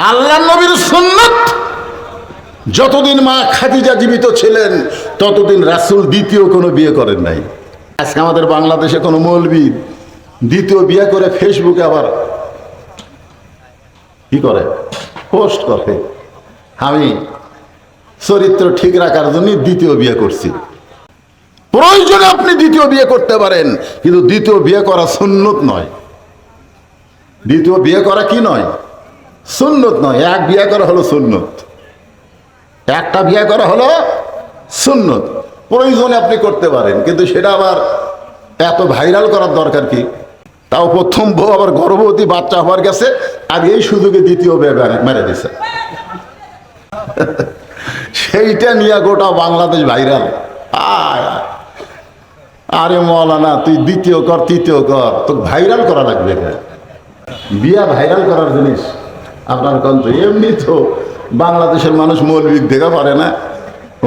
আল্লাহ নবীর সুন্নাত, যতদিন মা খাদিজা জীবিত ছিলেন ততদিন রাসূল দ্বিতীয় কোনো বিয়ে করেন নাই। আজকে আমাদের বাংলাদেশে কোনো মৌলবি দ্বিতীয় বিয়ে করে ফেসবুকে আবার কি করে, পোস্ট করে, আমি চরিত্র ঠিক রাখার জন্য দ্বিতীয় বিয়ে করছি। প্রয়োজনে আপনি দ্বিতীয় বিয়ে করতে পারেন, কিন্তু দ্বিতীয় বিয়ে করা সুন্নত নয়। দ্বিতীয় বিয়ে করা কি নয়? সুন্নত নয়। এক বিয়ে করা হলো সুন্নত, একটা বিয়ে করা হলো সুন্নত। প্রয়োজনে আপনি করতে পারেন, কিন্তু সেটা আবার এত ভাইরাল করার দরকার কি? তাও প্রথম বউ আবার গর্ভবতী বাচ্চা হওয়ার গেছে, আর এই সুযোগে দ্বিতীয় বিয়ে মেরে দিছে। সেইটা নিয়ে গোটা বাংলাদেশ ভাইরাল। আরে মৌলানা, তুই দ্বিতীয় কর, তৃতীয় কর, তো ভাইরাল করা লাগবে। বিয়া ভাইরাল করার জিনিস আপনার কন্ত? এমনি তো বাংলাদেশের মানুষ মৌলবিক দেখা পারে না,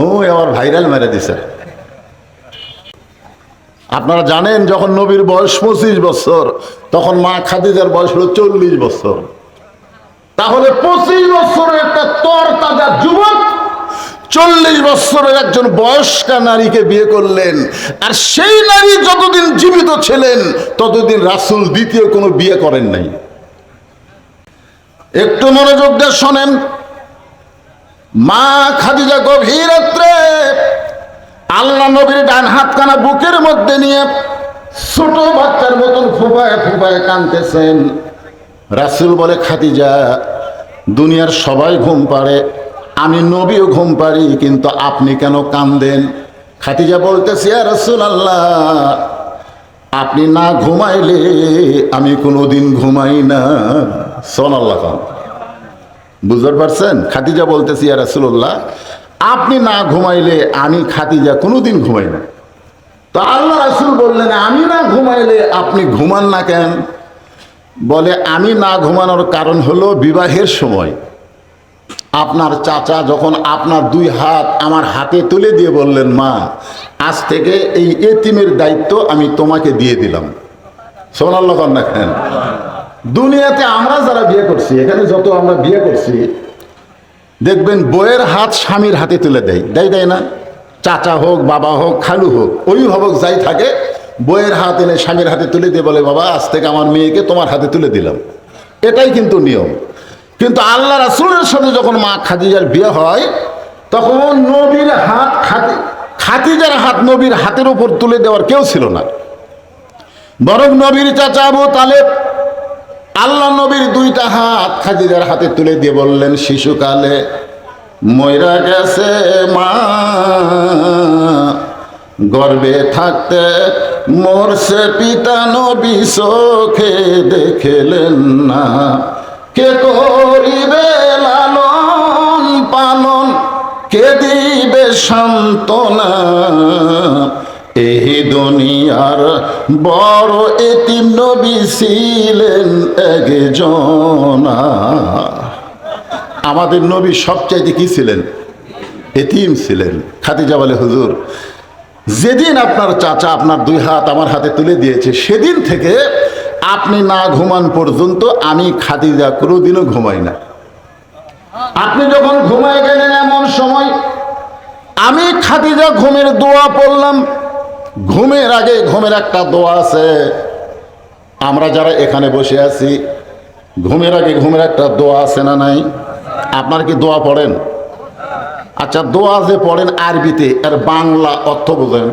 ও আবার ভাইরাল মেরে দিছে। আপনারা জানেন যখন নবীর বয়স 25 বছর, তখন মা খাদিজার বয়স হলো 40 বছর। তাহলে 25 বছরের একটা তর তাজা যুবক 40 বছরের একজন বয়স্কা নারীকে বিয়ে করলেন, আর সেই নারী যতদিন জীবিত ছিলেন ততদিন রাসূল দ্বিতীয় কোনো বিয়ে করেন নাই। একটু মনোযোগ দিয়ে শোনেন। মা খাদিজা গভীর রাত্রে আল্লাহ নবীর ডান হাতখানা বুকের মধ্যে নিয়ে ছোট বাচ্চার মতন ফুপায় ফুপায় কাঁদতেছেন। রাসূল বলে, খাদিজা, দুনিয়ার সবাই ঘুম পাড়ে, আমি নবীও ঘুম পারি, কিন্তু আপনি কেন কাঁদেন? খাদিজা বলতেছে, ইয়া রাসূলুল্লাহ, আপনি না ঘুমাইলে আমি কোনোদিন ঘুমাই না। সুবহানাল্লাহ। বুঝতে পারছেন? খাদিজা বলতেছে, ইয়া রাসূলুল্লাহ, আপনি না ঘুমাইলে আমি খাদিজা কোনোদিন ঘুমাই না। তো আল্লাহ রাসূল বললেন, আমি না ঘুমাইলে আপনি ঘুমান না কেন? বলে, আমি না ঘুমানোর কারণ হলো বিবাহের সময় আপনার চাচা যখন আপনার 2 হাত আমার হাতে তুলে দিয়ে বললেন, মা, আজ থেকে এই এতিমের দায়িত্ব আমি তোমাকে দিয়ে দিলাম। সুবহানাল্লাহ না কেন? দুনিয়াতে আমরা যারা বিয়ে করছি, এখানে যত আমরা বিয়ে করছি, দেখবেন বউয়ের হাত স্বামীর হাতে তুলে দেয়, দেয় না? চাচা হোক, বাবা হোক, খালু হোক, অভিভাবক যাই থাকে, বউয়ের হাত এনে স্বামীর হাতে তুলে দিয়ে বলে, বাবা, আজ থেকে আমার মেয়েকে তোমার হাতে তুলে দিলাম। এটাই কিন্তু নিয়ম। কিন্তু আল্লাহ রাসূলের সাথে যখন মা খাদিজার বিয়ে হয়, তখন নবীর হাত খাদিজার হাত নবীর হাতের উপর তুলে দেওয়ার কেউ ছিল না, বরং নবীর চাচা আবু তালেব আল্লাহ নবীর 2টা হাত খাদিজার হাতে তুলে দিয়ে বললেন, শিশুকালে মইরা গেছে মা, গর্ভে থাকতে মরছে পিতা, নবী চোখে দেখলেন না, কে করিবে লালন পালন, কে দিবে সান্ত্বনা, এই দুনিয়ার বড় এতিম নবী ছিলেন একজনা। আমাদের নবী সবচাইতে কি ছিলেন? এতিম ছিলেন। খাদিজা বলে, হুজুর, যেদিন আপনার চাচা আপনার 2 হাত আমার হাতে তুলে দিয়েছে, সেদিন থেকে আপনি না ঘুমান পর্যন্ত আমি খাদিজা কোনোদিনও ঘুমাই না। আপনি যখন ঘুমায় গেলেন, এমন সময় আমি খাদিজা ঘুমের দোয়া পড়লাম। ঘুমের আগে ঘুমের একটা দোয়া আছে, আমরা যারা এখানে বসে আছি, ঘুমের আগে ঘুমের একটা দোয়া আছে না নাই? আপনার কি দোয়া পড়েন? আচ্ছা, দোয়া যে পড়েন আরবিতে, এর বাংলা অর্থ বোঝেন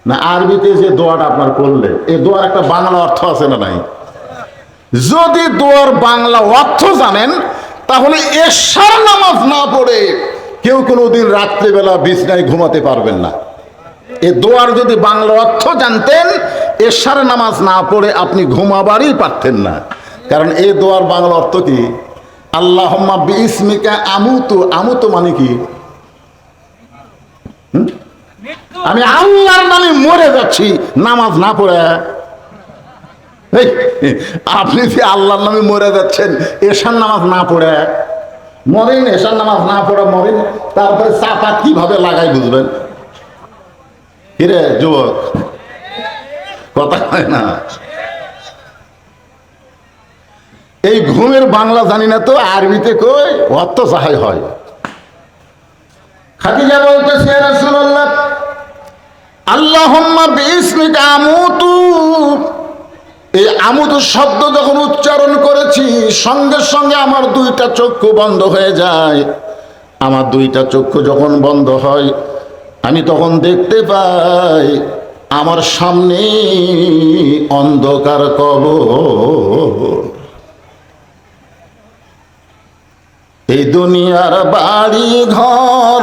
না? আরবিতে যে দোয়াটা আপনার পড়লে, এই দোয়ার একটা বাংলা অর্থ আছে না নাই? যদি দোয়ার বাংলা অর্থ জানেন, তাহলে এশার নামাজ না পড়ে কেউ কোনোদিন রাত্রিবেলা বিছনায় ঘুমাতে পারবেন না। এই দোয়ার যদি বাংলা অর্থ জানতেন, এশার নামাজ না পড়ে আপনি ঘুমাবারই পারতেন না। কারণ এই দোয়ার বাংলা অর্থ কি? আল্লাহুম্মা বিইসমিকা আমুতু। আমুতু মানে কি? আমি আল্লাহর নামে মরে যাচ্ছি নামাজ না পড়ে। আপনি যে আল্লাহর নামে মরে যাচ্ছেন এশার নামাজ না পড়ে, মরেন, এশার নামাজ না পড়ে মরেন, তারপরে চাপা কিভাবে লাগাই বুঝবেন? কিরে যুবক, কথা হয় না? এই ঘুমের বাংলা জানি না তো, আরবিতে কই অর্থ সাহাই হয়। খাদিজা বলতেছে, ইয়া রাসূলুল্লাহ, আল্লাহুম্মা বিইসমিকা আমুতু। এই আমুতু শব্দ যখন উচ্চারণ করেছি, সঙ্গে সঙ্গে আমার দুইটা চক্ষু বন্ধ হয়ে যায়। আমার দুইটা চক্ষু যখন বন্ধ হয়, আমি তখন দেখতে পাই আমার সামনে অন্ধকার কবর। এই দুনিয়ার বাড়ি ঘর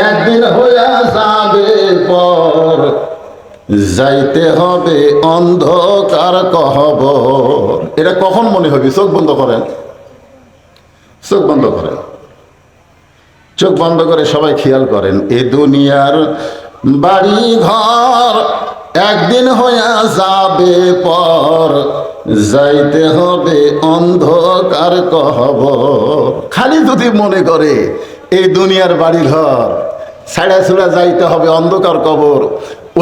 একদিন হইয়া যাবে পর, যাইতে হবে অন্ধকার কবর। এটা কখন মনে হবে? চোখ বন্ধ করেন, চোখ বন্ধ করেন, চোখ বন্ধ করে সবাই খেয়াল করেন। এ দুনিয়ার বাড়ি ঘর একদিন হইয়া যাবে পর, যাইতে হবে অন্ধকার কবর। খালি যদি মনে করে এই দুনিয়ার বাড়ি ঘর ছাড়া ছুড়া যাইতে হবে অন্ধকার কবর,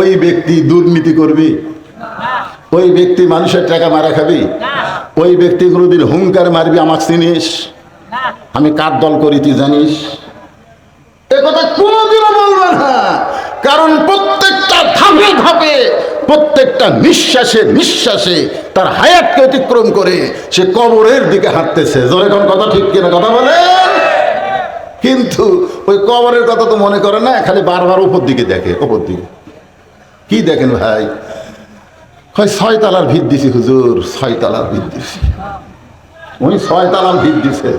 ওই ব্যক্তি দুর্নীতি করবি? ওই ব্যক্তি মানুষের টাকা মারা খাবি? ওই ব্যক্তি কোনোদিন হুঙ্কার মারবি আমাকে চিনিস, আমি কার দল করি তুই জানিস? এ কথা কোনোদিনও বলবে না। কারণ প্রত্যেকটা ধাপে ধাপে, প্রত্যেকটা নিঃশ্বাসে নিঃশ্বাসে তার হায়াতকে অতিক্রম করে সে কবরের দিকে হাঁটতেছে। জোরে কোন কথা ঠিক কিনা কথা বলেন? কিন্তু ওই কবরের কথা তো মনে করে না, খালি বারবার উপর দিকে দেখে। উপর দিকে কি দেখেন ভাই? হয় 6 তলার ভিত দিছি হুজুর, 6 তলার ভিত দিছি। ওই 6 তলার ভিত দিছে,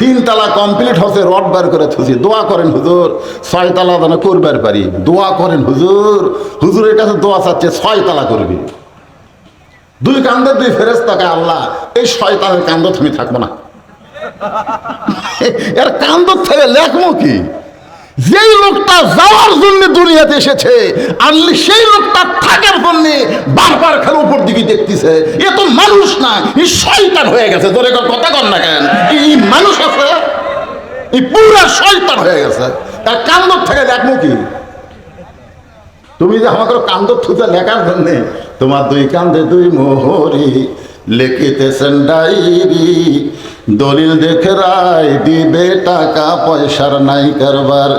3 তলা কমপ্লিট হচ্ছে, রড বার করে থুছি। দোয়া করেন হুজুর 6 তলা যেন করবার পারি। দোয়া করেন হুজুর, হুজুরের কাছে দোয়া চাচ্ছে 6 তলা করবি। 2 কান্দে 2 ফেরেশতাকে, আল্লাহ এই শয়তানের কান্দ তুমি থাকবো না। এর কান্দ থেকে লেখবো কি? যেই লোকটা যাওয়ার জন্য দুনিয়াতে এসেছে, আল্লি সেই লোকটা থাকার জন্য বারবার খেলে উপর দিকে দেখতেছে। এ তো মানুষ না, এই শয়তান হয়ে গেছে। তোরে কথা কর না কেন? এই মানুষ আছে, এই পুরা শয়তান হয়ে গেছে। তার কান্দ থেকে লেখবো কি? তুমি যে আমাকে কান্দ থুতে লেখার জন্য তোমার 2 কান্দে 2 মোহরি লিখিতেছেন ডায়েরি, দলিল দেখে রায় দিবে, টাকা পয়সার নাই কারবার।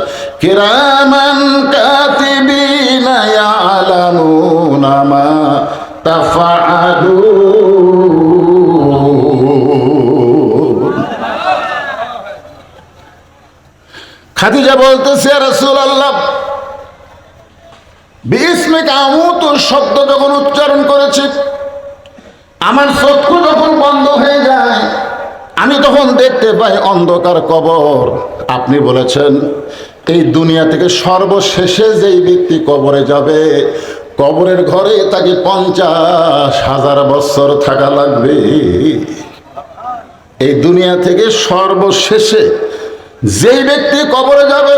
কিরামান কাতিবিনা ইয়ালামুনা মা তাফআলুন। খাদিজা বলতেছে, ইয়া রাসূলুল্লাহ, বিস্মিকা আমুতু শব্দ যখন উচ্চারণ করেছি, আমার চক্ষু যখন বন্ধ হয়ে যায়, আমি তখন দেখতে পাই অন্ধকার কবর। আপনি বলেছেন এই দুনিয়া থেকে সর্বশেষে যেই ব্যক্তি কবরে যাবে, কবরের ঘরে তাকে 50,000 বছর থাকা লাগবে। এই দুনিয়া থেকে সর্বশেষে যেই ব্যক্তি কবরে যাবে,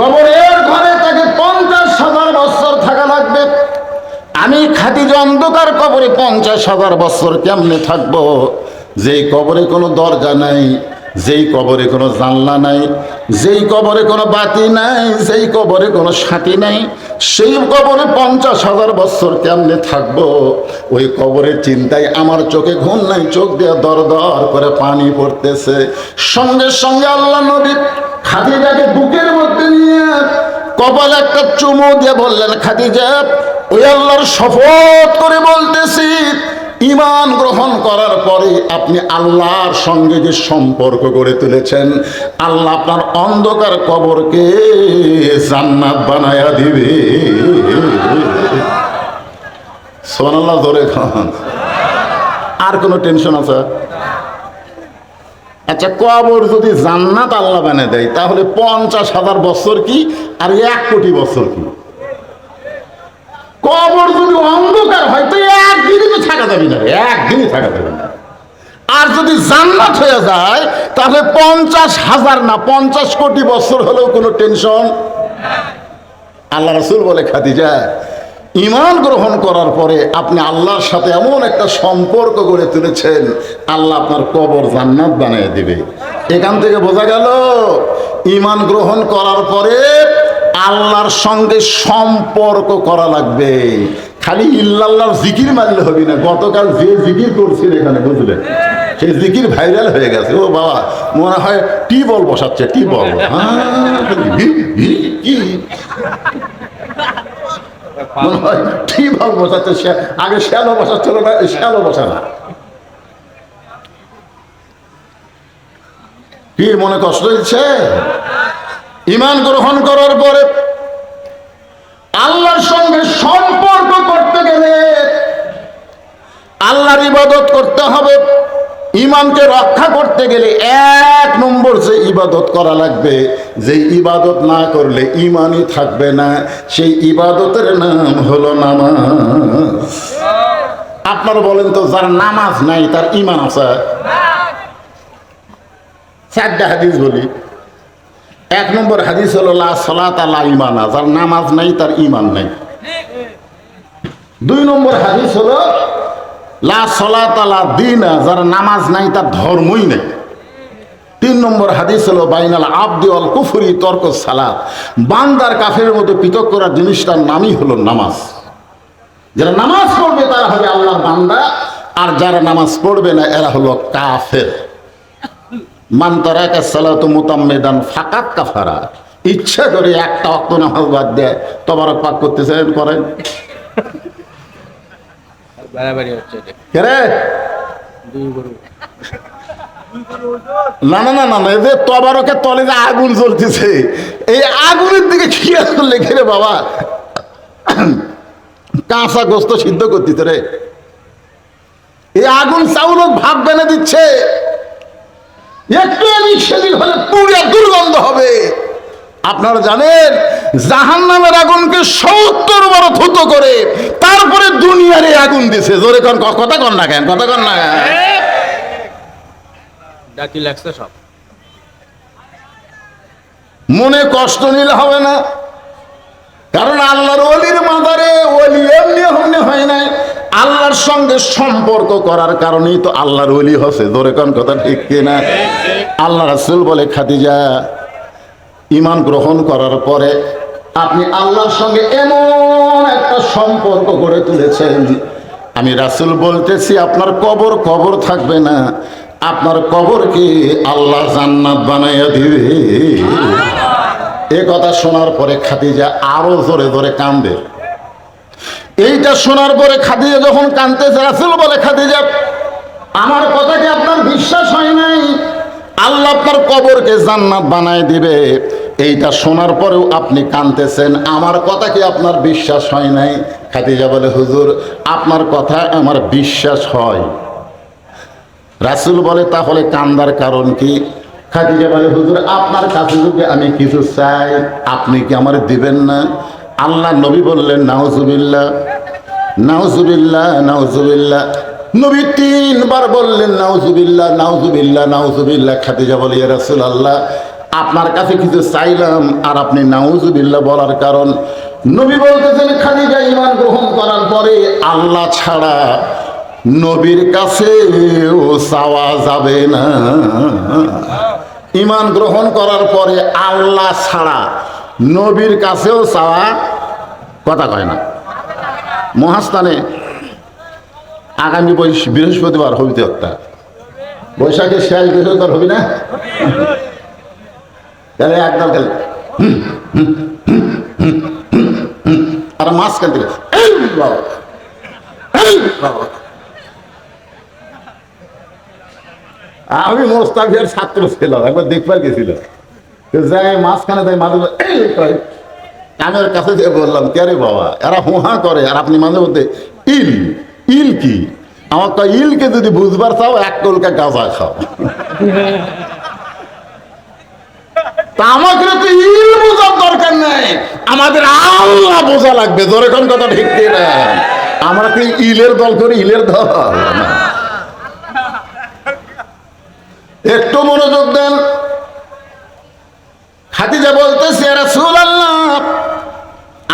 কবরের ঘরে তাকে 50,000 বছর থাকা লাগবে। আমি খাদিজা অন্ধকার কবরে 50,000 বছর কেমনে থাকবো? যেই কবরে কোনো দরজা নাই, যেই কবরে কোনো জানলা নাই, যেই কবরে কোনো বাতি নাই, যেই কবরে কোনো সাথী নাই, সেই কবরে 50,000 বছর কেমনে থাকবো? ওই কবরের চিন্তায় আমার চোখে ঘুম নাই, চোখ দিয়ে দর দর করে পানি পড়তেছে। সঙ্গে সঙ্গে আল্লাহ নবী খাদিজাকে বুকের মধ্যে নিয়ে কপালে একটা চুমু দিয়ে বললেন, খাদিজা, ওই আল্লাহর শপথ করে বলতেছি, ঈমান গ্রহণ করার পরে আপনি আল্লাহর সঙ্গে যে সম্পর্ক গড়ে তুলেছেন, আল্লাহ আপনার অন্ধকার কবরকে জান্নাত বানায়া দিবে। সুবহানাল্লাহ, ধরে খান। আর কোনো টেনশন আছে? আচ্ছা, কবর যদি জান্নাত আল্লাহ বানিয়ে দেয়, তাহলে 50,000 বছর কি আর 1 কোটি বছর কি? কবর যদি অন্ধকার হয় তো একদিনই তো থাকা যাবে না, একদিনই থাকা যাবে না। আর যদি জান্নাত হয়ে যায়, তাহলে 50,000 না 50 কোটি বছর হলেও কোনো টেনশন। আল্লাহ রাসূল বলে, খাদিজা, ঈমান গ্রহণ করার পরে আপনি আল্লাহর সাথে এমন একটা সম্পর্ক গড়ে তুলেছেন, আল্লাহ আপনার কবর জান্নাত বানিয়ে দিবে। এখান থেকে বোঝা গেল ঈমান গ্রহণ করার পরে আল্লাহর সঙ্গে সম্পর্ক করা লাগবে। খালি ইল্লাল্লাহর জিকির মারলে হবে না, গতকাল যে জিকির করছিল এখানে বুঝলেন, সেই জিকির ভাইরাল হয়ে গেছে। ও বাবা, মনে হয় টিউবওয়েল বসাচ্ছে, টিউবওয়েল। কি মনে হয় টিউবওয়েল বসাচ্ছে, আগে শ্যালো বসাচ্ছিল না, শ্যালো বসা না। কি মনে কষ্ট দিচ্ছে? ঈমান গ্রহণ করার পরে আল্লাহর সঙ্গে সম্পর্ক করতে গেলে আল্লাহর ইবাদত করতে হবে। ঈমানকে রক্ষা করতে গেলে 1 নম্বর যে ইবাদত করা লাগবে, যে ইবাদত না করলে ঈমানই থাকবে না, সেই ইবাদতের নাম হলো নামাজ। আপনারা বলেন তো, যার নামাজ নাই তার ঈমান আছে? 4টা হাদিস বলি। 1 নম্বর হাদিস হলো লা সালাতা লা ঈমানা, যার নামাজ নাই তার ঈমান নাই। 2 নম্বর হাদিস হলো লা সালাতা লা দীনা, যার নামাজ নাই তার ধর্মই নাই। 3 নম্বর হাদিস হলো বাইনাল আবদি ওয়াল কুফরি তরকুস সালাত, বান্দার কাফেরের মধ্যে পৃথক করার জিনিসটার নামই হলো নামাজ। যারা নামাজ পড়বে তারা হবে আল্লাহর বান্দা, আর যারা নামাজ পড়বে না এরা হলো কাফের। মান তারাকা সালাতু মুতাম্মিদান ফাকাত কাফারা, ইচ্ছা করে একটা ওয়াক্ত নামাজ বাদ দেয়, তবারক পাক করতেছেন করেন বাড়াবাড়ি হচ্ছে কে রে? না না না না, এই যে তবারকের তলে যে আগুন জ্বলতেছে, এই আগুনের দিকে খেয়াল করলে রে বাবা, কাঁচা গোস্ত সিদ্ধ করতেছে রে। এই আগুন চাউল ভাব বেনে দিচ্ছে, একটু এদিক সেদিক হলে পুরো দুর্গন্ধ হবে। আপনারা জানেন জাহান্নামের আগুনকে 70 বার থুতো করে তারপরে দুনিয়ার এই আগুন দিছে। জোরে কোন কথা কন না কেন, কথা কন না ডাকি লাগছে সব। মনে কষ্ট নিলে হবে না, কারণ আল্লাহর ওলির মাজারে ওলি এমনি হমনি হয় নাই, আল্লাহর সঙ্গে সম্পর্ক করার কারণেই তো আল্লাহর ওলি হচ্ছে। জোরে কোন কথা ঠিক কিনা? আল্লাহ রাসূল বলে, খাদিজা ঈমান গ্রহণ করার পরে আপনি আল্লাহর সঙ্গে এমন একটা সম্পর্ক গড়ে তুলেছেন, আমি রাসূল বলতেছি আপনার কবর কবর থাকবে না, আপনার কবরকে আল্লাহ জান্নাত বানাইয়া দিবে। এ কথা শোনার পরে খাদিজা আরো জোরে জোরে কাঁদে। এইটা শোনার পরে খাদিজা যখন কাঁদতেছে, রাসূল বলে, খাদিজা আমার কথা কি আপনার বিশ্বাস হয় নাই? আল্লাহ আপনার কবরকে জান্নাত বানায় দিবে, এইটা শোনার পরেও আপনি কাঁদতেছেন, আমার কথা কি আপনার বিশ্বাস হয় নাই? খাদিজা বলে, হুজুর আপনার কথা আমার বিশ্বাস হয়। রাসূল বলে, তাহলে কান্দার কারণ কি? খাদিজা বলে, হুজুর আপনার কাছে যদি আমি কিছু চাই আপনি কি আমার দিবেন না? আল্লাহ নবী বললেন, নাউজুবিল্লাহ নাউজুবিল্লাহ নাউজুবিল্লাহ। নবী 3 বার বললেন নাউজুবিল্লাহ নাউজুবিল্লাহ নাউজুবিল্লাহ। খাদিজা বলে, ইয়া রাসূলুল্লাহ আপনার কাছে কিছু চাইলাম আর আপনি নাউজুবিল্লাহ বলার কারণ? নবী বলতেছেন, খাদিজা ঈমান গ্রহণ করার পরে আল্লাহ ছাড়া নবীর কাছেও চাওয়া যাবে না। ঈমান গ্রহণ করার পরে আল্লাহ ছাড়া নবীর কাছেও চাওয়া, কথা কয় না। মহাস্থানে আগামী বৃহস্পতিবার হবিতে একটা বৈশাখের শেষ বৃহস্পতিবার হবি না, তাহলে একদম গেল আর মাঝখান থেকে আমি মোস্তাফিয়ার ছাত্র ছিলাম, একবার দেখবার গেছিল, যাই মাঝখানে তাই মাঝে কানের কাছে যে বললাম, কে রে বাবা এরা হুহা করে আর আপনি মাঝে মধ্যে ইল ইল কি? আমার তো ইলকে যদি বুঝবার চাও 1 কলকা গাঁজা খাও। তা আমাকে তো ইল বোঝার দরকার নেই, আমাদের আল্লাহ বোঝা লাগবে। জোরে কোন কথা ঠিক না? আমরা কি ইলের দল করি? ইলের দল একটু মনোযোগ দেন। খাদিজা বলতেছে, ইয়া রাসূলুল্লাহ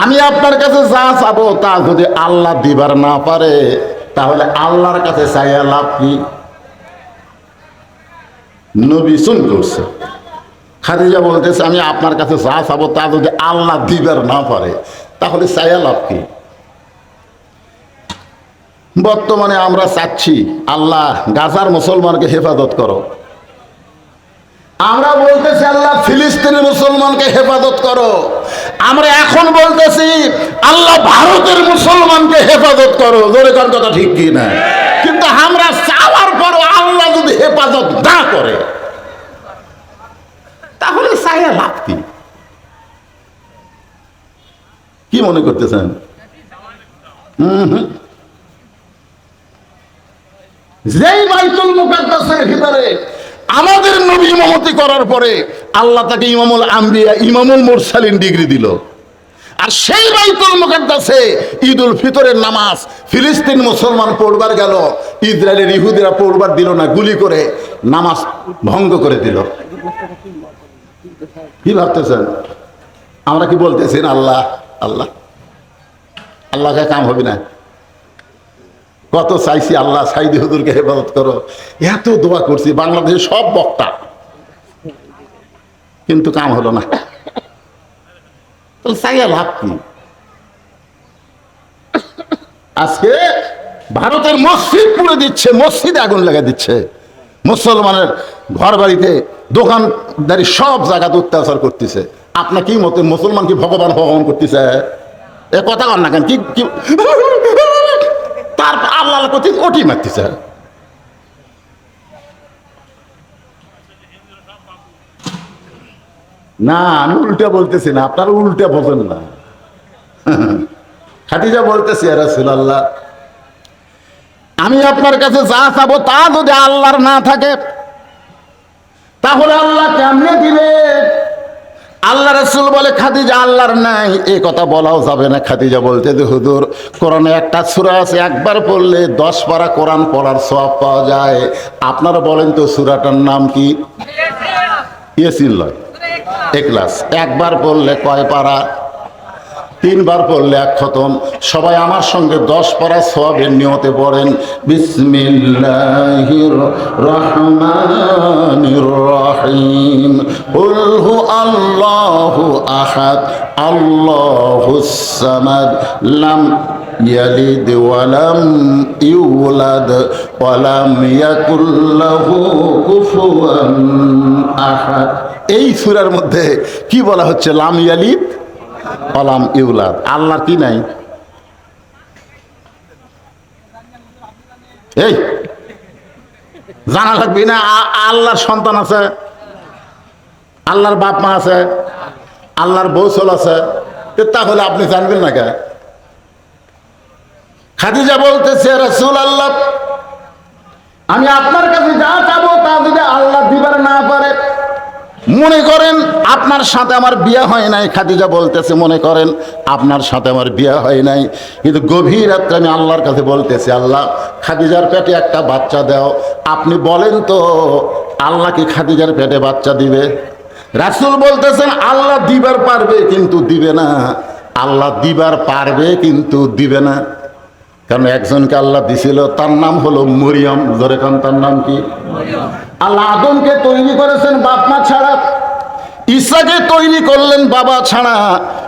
আমি আপনার কাছে যা চাবো তা যদি আল্লাহ দিবার না পারে তাহলে আল্লাহর কাছে চাইয়া লাভ কি? নবী শুন করছে। খাদিজা বলতেছে, আমি আপনার কাছে যা চাবো তা যদি আল্লাহ দিবার না পারে তাহলে চাইয়া লাভ কি? বর্তমানে আমরা চাচ্ছি আল্লাহ গাজার মুসলমানকে হেফাজত করো, আমরা বলতেছি আল্লাহ ফিলিস্তিনের মুসলমানকে হেফাজত করো, আমরা এখন বলতেছি আল্লাহ ভারতের মুসলমানকে হেফাজত করো। জোরে কোন কথা ঠিক কি না? কিন্তু আমরা চাওয়ার পর আল্লাহ যদি হেফাজত না করে তাহলে চাইয়া লাভ কি? কি মনে করতেছেন? যেই বাইতুল মুকাদ্দাসের ভিতরে আমাদের নবী ইমামতি করার পরে আল্লাহ তাকে ইমামুল আম্বিয়া ইমামুল মুরসালিন ডিগ্রি দিল, আর সেই বাইতুল মুকাদ্দাসে ঈদুল ফিতরের নামাজ ফিলিস্তিন মুসলমান পড়বার গেল, ইসরায়েলের ইহুদিরা পড়বার দিল না, গুলি করে নামাজ ভঙ্গ করে দিল। কি ভাবতেছেন? আমরা কি বলতেছি আল্লাহ আল্লাহ আল্লাহকে কাম হবে না? কত চাইছি আল্লাহ সাইদি হুজুরকে হেফাজত করো, এত দোয়া করছি, বাংলাদেশের সব বক্তা, কিন্তু কাম হলো না। চাইয়া লাভ কি? আজকে ভারতের মসজিদ পুড়ে দিচ্ছে, মসজিদে আগুন লাগা দিচ্ছে, মুসলমানের ঘর বাড়িতে দোকানদারি সব জায়গাতে অত্যাচার করতেছে। আপনার কি মতে মুসলমান কি ভগবান ভগবান করতেছে? এ কথা কর না কেন? কি তার আল্লাহ প্রতি ওটি মারতেছে। না, আমি উল্টা বলতেছি না, আপনারা উল্টা বোঝেন না। খাদিজা বলতেছি ইয়া রাসূলুল্লাহ, আমি আপনার কাছে যা চাবো তা যদি আল্লাহর না থাকে তাহলে আল্লাহ কেমনে দিবে? আল্লাহ রাসূল বলে খাদিজা আল্লাহর নাই, এই কথা বলাও যাবে না। খাদিজা বলতে যে হুজুর কোরআনে একটা সূরা আছে, একবার পড়লে 10 পারা কোরআন পড়ার সওয়াব পাওয়া যায়। আপনারা বলেন তো সূরাটার নাম কি? ইয়াসিন লয়, ইখলাস। একবার পড়লে কয় পারা? 3 বার পড়লে 1 খতম। সবাই আমার সঙ্গে 10 পারা সওয়াবের নিয়তে পড়েন, বিসমিল্লাহির রহমানির রহিম। কুল হু আল্লাহু আহাদ আল্লাহুস সামাদ লাম ইয়ালিদ ওয়া লাম ইউলাদ ওয়া লাম ইয়াকুল লাহু কুফুয়ান আহাদ। এই সূরার মধ্যে কি বলা হচ্ছে? লাম ইয়ালিদ ওয়ালাম ইউলাদ। আল্লাহর কি নাই? এই জানা লাগবে না? আল্লাহর সন্তান আছে, আল্লাহর বাপ মা আছে, আল্লাহর বৌসল আছে, তাহলে আপনি জানবেন না কে? খাদিজা বলতেছে রাসূলুল্লাহ, আমি আপনার কাছে যা চাবো তা যদি আল্লাহ দিবার না পারে, মনে করেন আপনার সাথে আমার বিয়ে হয় নাই। খাদিজা বলতেছে মনে করেন আপনার সাথে আমার বিয়ে হয় নাই, কিন্তু গভীর রাত্রে আমি আল্লাহর কাছে বলতেছি আল্লাহ খাদিজার পেটে একটা বাচ্চা দাও। আপনি বলেন তো আল্লাহ কি খাদিজার পেটে বাচ্চা দিবে? রাসূল বলতেছেন আল্লাহ দিবার পারবে কিন্তু দিবে না। আল্লাহ দিবার পারবে কিন্তু দিবে না, কারণ একজনকে আল্লাহ দিছিল, তার নাম হলো মরিয়ম। জোরে কান, তার নাম কি? আল্লাহ আদমকে তৈরি করেছেন বাপ মা ছাড়া, ঈসাকে তৈরি করলেন বাবা ছাড়া।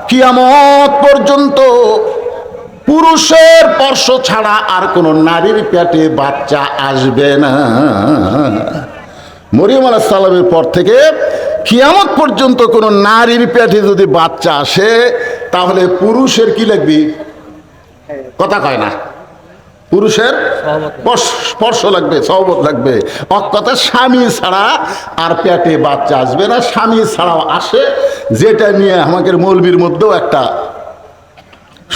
কিয়ামত পর্যন্ত পুরুষের স্পর্শ ছাড়া আর কোন নারীর পেটে বাচ্চা আসবে না। মরিয়ম আলাইহিস সালামের পর থেকে কিয়ামত পর্যন্ত কোন নারীর পেটে যদি বাচ্চা আসে তাহলে পুরুষের কি লাগবে? কথা কয় না, পুরুষের স্পর্শ লাগবে, সহবত লাগবে। কথা স্বামী ছাড়া আর পেটে বাচ্চা আসবে না। স্বামী ছাড়াও আসে, যেটা নিয়ে আমাদের মৌলবীর মধ্যেও একটা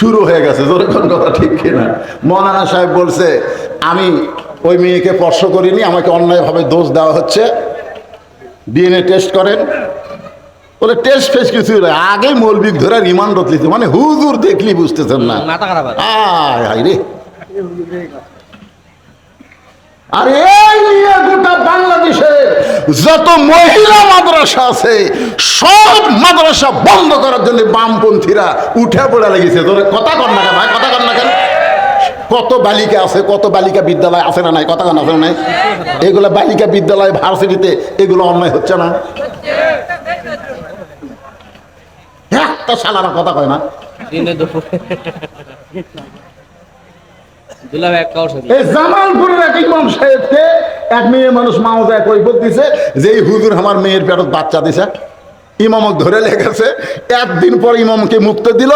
শুরু হয়ে গেছে। যেরকম কথা ঠিক কিনা? মৌলানা সাহেব বলছে আমি ওই মেয়েকে স্পর্শ করিনি, আমাকে অন্যায়ভাবে দোষ দেওয়া হচ্ছে, ডিএনএ টেস্ট করেন। বলে টেস্ট ফেস্ট কিছু আগে মৌলবী ধরে রিমান্ড লিখতে, মানে হুজুর দেখলি বুঝতেছেন না। আয় রে, আর এই নিয়ে গোটা বাংলাদেশে যত মহিলা মাদ্রাসা আছে সব মাদ্রাসা বন্ধ করার জন্য বামপন্থীরা উঠে পড়ে লেগেছে। তোর কথা কর না ভাই, কথা কর না কেন? কত বালিকা আছে, কত বালিকা বিদ্যালয় আছে না নাই? কথা কর না, আছে না নাই? এগুলো বালিকা বিদ্যালয় ভার্সিটিতে এগুলো অন্যায় হচ্ছে না? একটা শালারা কথা কয় না। এই জামালপুরের এক ইমাম সাহেবকে এক মেয়ে মানুষ মাওজায় কৈফিয়ত দিছে যে এই হুজুর আমার মেয়ের পেটত বাচ্চা দিছে। ইমামক ধরে লেগেছে, একদিন পর ইমামকে মুক্ত দিল,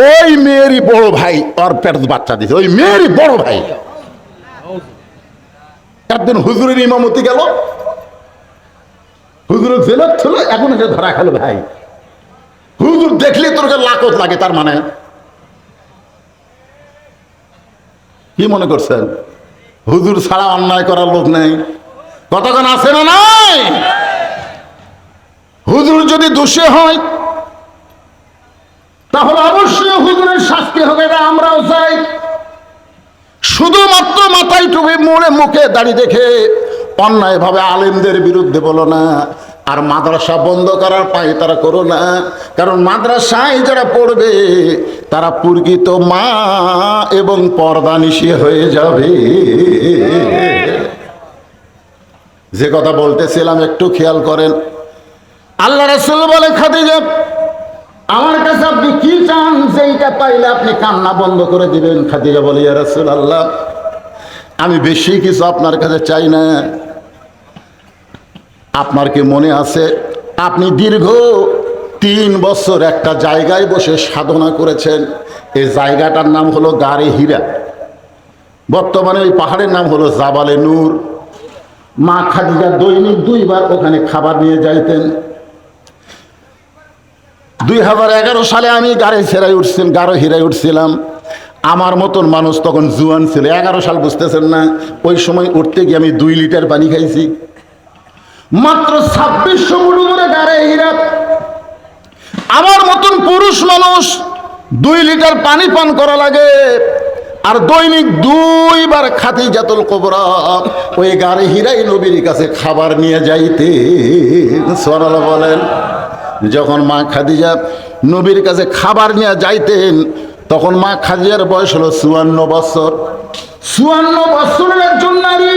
ওই মেয়েরই বড় ভাই ওর পেটত বাচ্চা দিছে, ওই মেয়েরই বড় ভাই। একদিন হুজুরের ইমামতি গেল, হুজুরের জেলত ছিল, এখন এসে ধরা খেলো ভাই। হুজুর দেখলে তোর লাকত লাগে, তার মানে কি মনে করছেন হুজুর ছাড়া অন্যায় করার লোক নেই? কতক্ষণ আছে না নাই? হুজুর যদি দোষী হয় তাহলে অবশ্যই হুজুরের শাস্তি হবে, না আমরাও চাই। শুধুমাত্র মাথায় টুপি মোড়ে মুখে দাড়ি দেখে অন্যায় ভাবে আলেমদের বিরুদ্ধে বলো না, আর মাদ্রাসা বন্ধ করার পায় তারা করো না। কারণ মাদ্রাসায় যারা পড়বে তারা প্রকৃত মা এবং পর্দানিশী হয়ে যাবে। যে কথা বলতেছিলাম একটু খেয়াল করেন। আল্লাহ রাসূল বলে, খাদিজা আমার কাছে আপনি কি চান, যেইটা পাইলে আপনি কান্না বন্ধ করে দিবেন। খাদিজা বলে, ইয়া রাসূলুল্লাহ আমি বেশি কিছু আপনার কাছে চাই না। আপনার কি মনে আছে আপনি দীর্ঘ 3 বছর একটা জায়গায় বসে সাধনা করেছেন? এই জায়গাটার নাম হলো গারে হীরা, বর্তমানে ওই পাহাড়ের নাম হলো জাবালে নূর। মা খাদিজা দৈনিক 2 বার ওখানে খাবার নিয়ে যাইতেন। 2011 সালে আমি গারে হীরায় উঠছিলাম। আমার মতন মানুষ তখন জুয়ান ছিল, 11 সাল, বুঝতেছেন না? ওই সময় উঠতে গিয়ে আমি 2 লিটার পানি খাইছি। মাত্র 2600 ফুট উপরে গারে হীরা। আমার মতন পুরুষ মানুষ 2 লিটার পানি পান করা লাগে, আর দৈনিক 2 বার খাদিজাতুল কুবরা ওই গারে হীরাই নবীর কাছে খাবার নিয়ে যাইতে। সুবহানাল্লাহ বলেন। যখন মা খাদিজা নবীর কাছে খাবার নিয়ে যাইতেন তখন মা খাদিজার বয়স হলো 54 বছর। 54 বছরের একজন নারী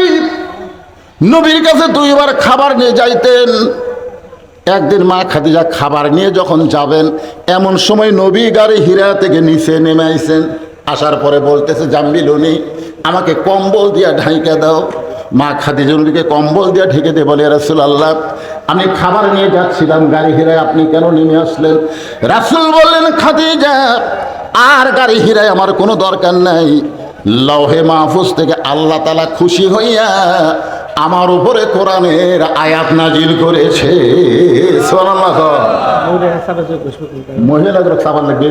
নবীর কাছে 2 বার খাবার নিয়ে যাইতেন। একদিন মা খাদিজা খাবার নিয়ে যখন যাবেন এমন সময় নবী গারে হীরা থেকে নিচে নেমে আইছেন। আসার পরে বলতেছে, জাম্বিলুনি আমাকে কম্বল দিয়া ঢাইকা দাও। মা খাদিজা নবীকে কম্বল দিয়া ঢেকে দিয়ে বলে, রাসূলুল্লাহ আমি খাবার নিয়ে যাচ্ছিলাম গাড়ি হীরায়, আপনি কেন নেমে আসলেন? রাসূল বললেন, খাদিজা আর গাড়ি হীরায় আমার কোনো দরকার নাই। লৌহে মাহফুজ থেকে আল্লাহ তাআলা খুশি হইয়া আমার উপরে কোরআনের আয়াত নাজিল করেছে। সুবহানাল্লাহ। মহিলাদের সাবান লাগবে।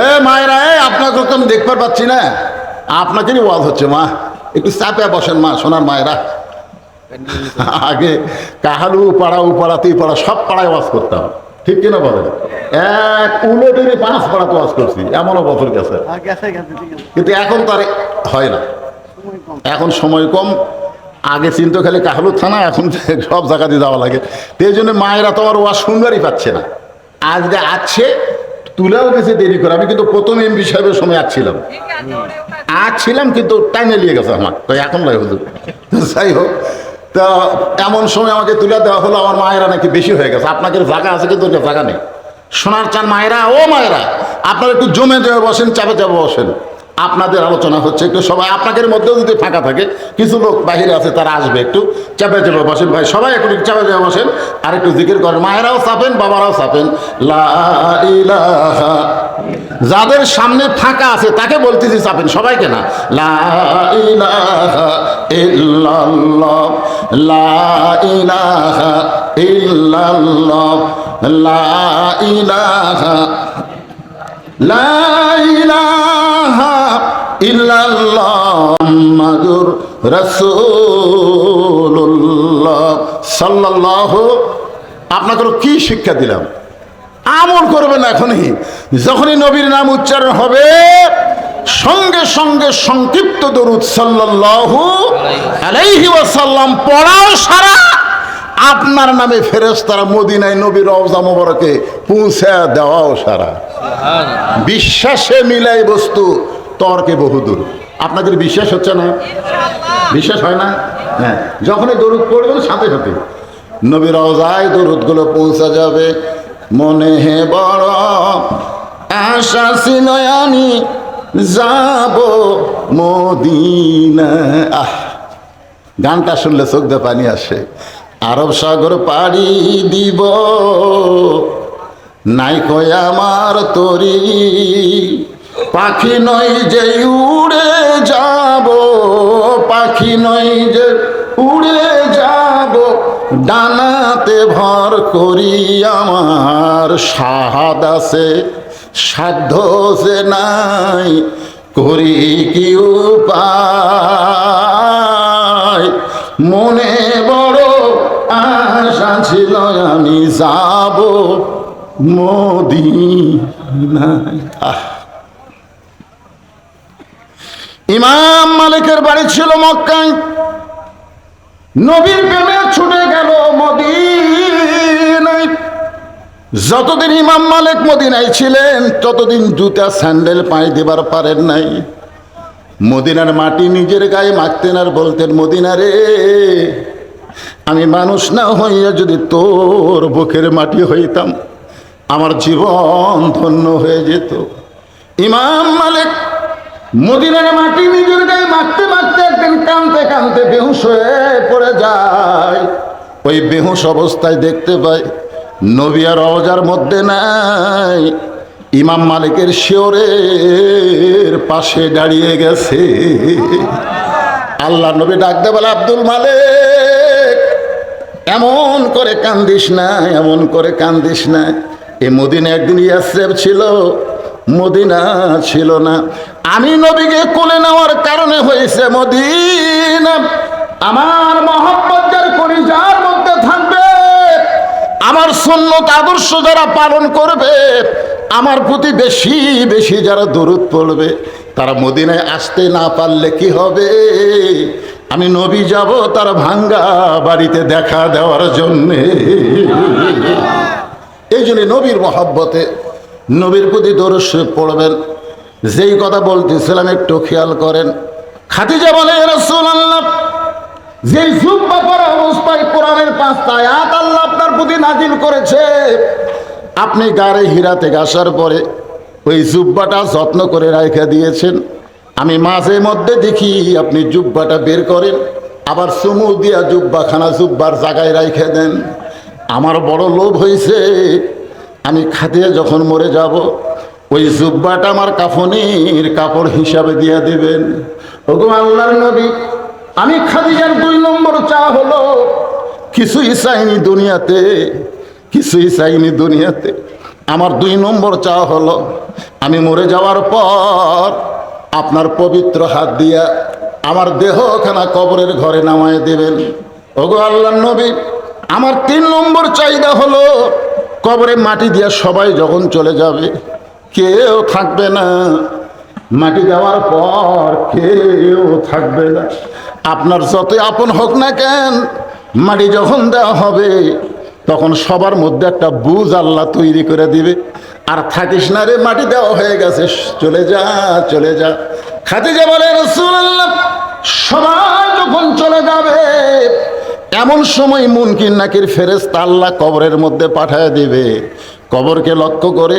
এ মায়েরা, আপনাকে তো আমি দেখতে পাচ্ছি না, আপনাকেই ওয়াজ হচ্ছে। মা একটু চাপে বসেন মা, সোনার মায়েরা। আগে কাহালু পাড়া উপাড়াতেই পাড়া সব পাড়ায় ওয়াজ করতাম, ঠিক কিনা বলেন? এক উলটের 5 পাড়াতে ওয়াজ করছি, এমনও বছর গেছে। কিন্তু এখন তো আর হয় না, এখন সময় কম। আগে চিন্তা খালি কাহালু থানা, এখন সব জায়গাতে যাওয়া লাগে। এই জন্য মায়েরা তো আমার ওয়াজ শুনবারই পাচ্ছে না। আজকে আছে তুলেও গেছে দেরি করে। আমি কিন্তু প্রথম এমপি সাহেবের সময় ছিলাম, কিন্তু টাইমে নিয়ে গেছে আমার, তো এখন নয় হুজুর। যাই হোক, তা এমন সময় আমাকে তুলে দেওয়া হলো, আমার মায়েরা নাকি বেশি হয়ে গেছে। আপনাদের জায়গা আছে কিন্তু জায়গা নেই। শোনার চান মায়েরা? ও মায়েরা, আপনারা একটু জমে জমে বসেন, চাপে চাপে বসেন। আপনাদের আলোচনা হচ্ছে, একটু সবাই আপনাদের মধ্যেও যদি ফাঁকা থাকে, কিছু লোক বাহিরে আছে তারা আসবে, একটু চাপে চাপে বসেন ভাই, সবাই একটু চাপে চাপে বসেন আর একটু জিকির করেন। মায়েরাও চাপেন, বাবারাও চাপেন। লা ইলাহা, যাদের সামনে ফাঁকা আছে তাকে বলতেছি চাপেন, সবাইকে না। লা ইলাহা ইল্লাল্লাহ, লা ইলাহা ইল্লাল্লাহ, লা ইলাহা, লা ইলাহা ইল্লাল্লাহ মুহাম্মাদুর রাসূলুল্লাহ সাল্লাল্লাহু। আপনাকে কি শিক্ষা দিলাম? আমল করবেন এখনই। যখনই নবীর নাম উচ্চারণ হবে সঙ্গে সঙ্গে সংক্ষিপ্ত দরুদ সাল্লাল্লাহু আলাইহি ওয়াসাল্লাম পড়াও সারা। আপনার নামে ফেরেশতারা মদিনায় নবীর রওজা মোবারকে পৌঁছে দেওয়াও সারা। বিশ্বাসে মিলাই বস্তু, তর্কে বহুদূর। আপনাদের বিশ্বাস হচ্ছে না? বিশ্বাস হয় না? হ্যাঁ, যখনই দরুদ পড়বেন সাথে সাথে নবীর রওজায় দরুদগুলো পৌঁছে যাবে। মনে হে বড় আশা ছিল আমি যাব মদিনা। গানটা শুনলে চোখ দিয়ে পানি আসে। আরব সাগর পাড়ি দিব, নাই কই আমার তরি, পাখি নই যে উড়ে যাব, পাখি নই যে উড়ে যাব, ডানাতে ভর করি আমার সাহাদ আছে, সাধ্য যে নাই করি কি উপায়, মনে বড় আশা ছিল আমি যাব মদিনায়। ইমাম মালিকের বাড়ি ছিল মক্কায়, নবীর প্রেমে ছুটে গেল মদিনায়। যতদিন ইমাম মালিক মদিনায় ছিলেন ততদিন জুতা স্যান্ডেল পায়ে দেবার পারেন নাই। মদিনার মাটি নিজের গায়ে মাখতেন আর বলতেন, মদিনা রে, আমি মানুষ না হইয়া যদি তোর বুকের মাটি হইতাম আমার জীবন ধন্য হয়ে যেত। ইমাম মালিক মদিনার মাটি নিজের গায়ে মাখতে মাখতে একদিন কাঁদতে কাঁদতে বেহুশ হয়ে পড়ে যায়। ওই বেহুশ অবস্থায় দেখতে পাই নবী আর রওজার মধ্যে নাই, ইমাম মালিকের শিওরের পাশে দাঁড়িয়ে গেছে। আল্লাহ নবী ডাকতে বলে, আব্দুল মালিক, এমন করে কান্দিস না, এমন করে কান্দিস না। এ মদিনা একদিন ইয়াসরিব ছিল, মদিনা ছিল না। আমি নবীকে কোলে নেওয়ার কারণে হয়েছে মদিনা। আমার মহব্বত যার কলিজার মধ্যে থাকবে, আমার সুন্নত আদর্শ যারা পালন করবে, আমার প্রতি বেশি বেশি যারা দরুদ পড়বে, তারা মদিনায় আসতে না পারলে কি হবে? আমি নবী যাব তার ভাঙ্গা বাড়িতে দেখা দেওয়ার জন্যে। এই জন্য নবীর মহব্বতে নবীর প্রতি দরুদ পড়বেন। যেই কথা বলতেছিলাম একটু খেয়াল করেন। খাদিজা বলে, রাসূলুল্লাহ, যেই জুব্বা পরা অবস্থায় কোরআনের 5টা আয়াত আল্লাহ আপনার প্রতি নাজিল করেছে, আপনি গাড়ে হীরা থেকে আসার পরে ওই জুব্বাটা যত্ন করে রাখা দিয়েছেন। আমি মাঝে মধ্যে দেখি আপনি জুব্বাটা বের করেন, আবার চুমু দিয়া জুব্বাখানা জুব্বার জায়গায় রাখে দেন। আমার বড় লোভ হয়েছে, আমি খাদিজা যখন মরে যাব ওই জুব্বাটা আমার কাফনের কাপড় হিসাবে দিয়ে দিবেন। ওগো আল্লাহর নবী, আমি খাদিজার 2 নম্বর চা হলো, কিছুই চাইনি দুনিয়াতে, কিছুই চাইনি দুনিয়াতে। আমার 2 নম্বর চা হলো, আমি মরে যাওয়ার পর আপনার পবিত্র হাত দিয়া আমার দেহখানা কবরের ঘরে নামায় দেবেন। ওগো আল্লাহর নবী, আমার 3 নম্বর চাহিদা হলো, কবরে মাটি দিয়া সবাই যখন চলে যাবে কেউ থাকবে না, মাটি দেওয়ার পর কেউ থাকবে না। আপনার যতই আপন হোক না কেন, মাটি যখন দেওয়া হবে তখন সবার মধ্যে একটা বুঝ আল্লাহ তৈরি করে দিবে। আর থাকিস না রে, মাটি দেওয়া হয়ে গেছে, চলে যা, চলে যা। খাদিজা বলে, রাসূলুল্লাহ, সবাই যখন চলে যাবে এমন সময় মুনকির নাকির ফেরেশতা আল্লাহ কবরের মধ্যে পাঠায় দিবে। কবরকে লক্ষ্য করে,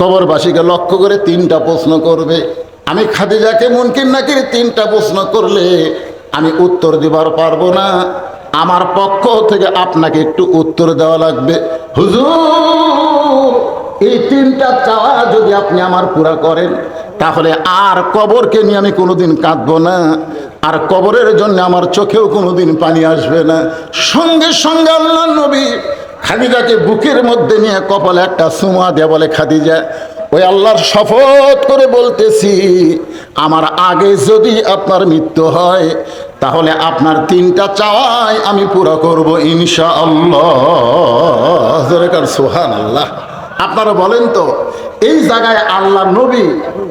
কবরবাসীকে লক্ষ্য করে 3টা প্রশ্ন করবে। আমি খাদিজাকে মুনকির নাকির 3টা প্রশ্ন করলে আমি উত্তর দিবার পারবো না, আমার পক্ষ থেকে আপনাকে একটু উত্তর দেওয়া লাগবে। হুজুর, এই 3টা চাওয়া যদি আপনি আমার পুরা করেন তাহলে আর কবরকে নিয়ে আমি কোনোদিন কাঁদবো না, আর কবরের জন্য আমার চোখেও কোনোদিন পানি আসবে না। সঙ্গে সঙ্গে আল্লাহর নবী খাদিজাকে বুকের মধ্যে নিয়ে কপালে একটা চুমা দেয়া বলে, খাদিজা, ওই আল্লাহর শপথ করে বলতেছি, আমার আগে যদি আপনার মৃত্যু হয় তাহলে আপনার 3টা চাওয়াই আমি পুরো করব ইনশাআল্লাহ। সুবহানাল্লাহ। আপনারা বলেন তো, এই জায়গায় আল্লাহ নবী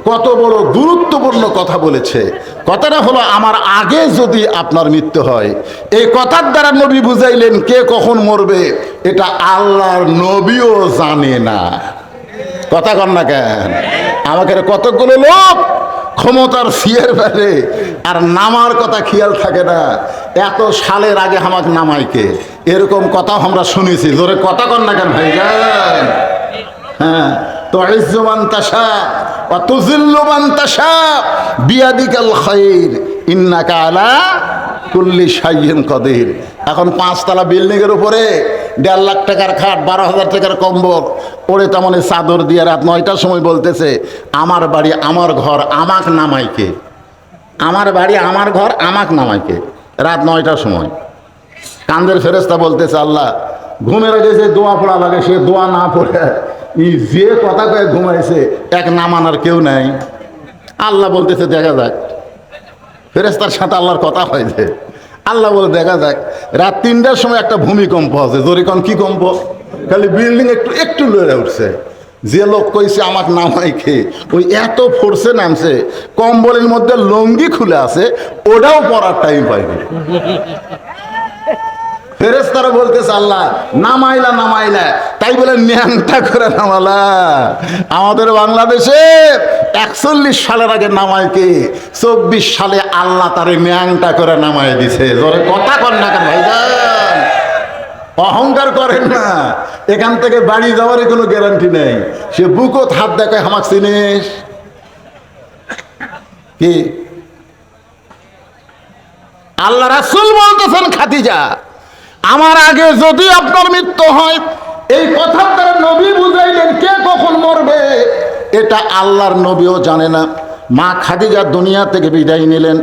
কত বড় গুরুত্বপূর্ণ কথা বলেছে। কথাটা হলো, আমার আগে যদি আপনার মৃত্যু হয়। এই কথার দ্বারা নবী বুঝাইলেন কে কখন মরবে এটা আল্লাহর নবীও জানে না। কথা কন না কেন? আমাকে কতগুলো লোক ক্ষমতার ফিয়ের ফেলে আর নামার কথা খেয়াল থাকে না, এত সালের আগে আমাকে নামাইকে, এরকম কথা আমরা শুনেছি। জোরে কথা কন না কেন ভাইজান? হ্যাঁ, তুইজ্জু মান তাশা ওয়া তুযিল্লু মান তাশা বিয়াদিকাল খায়র ইন্নাকা আলা কুল্লি শাইইন কাদির। এখন 5 তলা বিল্ডিং এর উপরে 1.5 লাখ টাকার খাট, 12,000 টাকার কম্বল ওরে তেমনি চাদর দিয়ে রাত 9টার সময় বলতেছে আমার বাড়ি আমার ঘর আমাক নামাইকে, আমার বাড়ি আমার ঘর আমাক নামাইকে, রাত 9টার সময়। কান্দের ফেরেশতা বলতেছে আল্লাহ ঘুমের আগে যে দোয়া পড়া লাগে সে দোয়া না পড়ে যে কথা কয়ে ঘুমাইছে এক নামানোর কেউ নাই। আল্লাহ বলতেছে দেখা যাক, ফেরেশতার সাথে আল্লাহর কথা হয়েছে। আল্লাহ বলে দেখা যাক। রাত 3টার সময় একটা ভূমিকম্প আছে, জোরে কোন কি কম্প, খালি বিল্ডিং একটু একটু লড়ে উঠছে। যে লোক কইছে আমাকে নামাই খেয়ে ওই এত ফোর্সে নামছে, কম্বলের মধ্যে লঙ্গি খুলে আছে, ওটাও পরার টাইম পাইনি। ফেরেশতারা বলতেছে আল্লাহ নামাইলা নামাইলা, তাই বলে ন্যাংটা করে নামালা। আমাদের বাংলাদেশে 41 সালের আগে নামাইকে 24 সালে আল্লাহ তারে ন্যাংটা করে নামাই দিছে। জোরে কথা কর না কেন ভাইজান, অহংকার করেন না। এখান থেকে বাড়ি যাওয়ার কোনো গ্যারান্টি নেই। সে বুকত হাত দেখে আমাক চিনিস কি? আল্লাহ রাসূল বলতেছেন খাদিজা আমার আগে যদি আপনার মৃত্যু হয়, এই কথার দ্বারা নবী বুঝাইলেন কে কখন মরবে এটা আল্লাহর নবীও জানে না। মা খাদিজা দুনিয়া থেকে বিদায় নিলেন।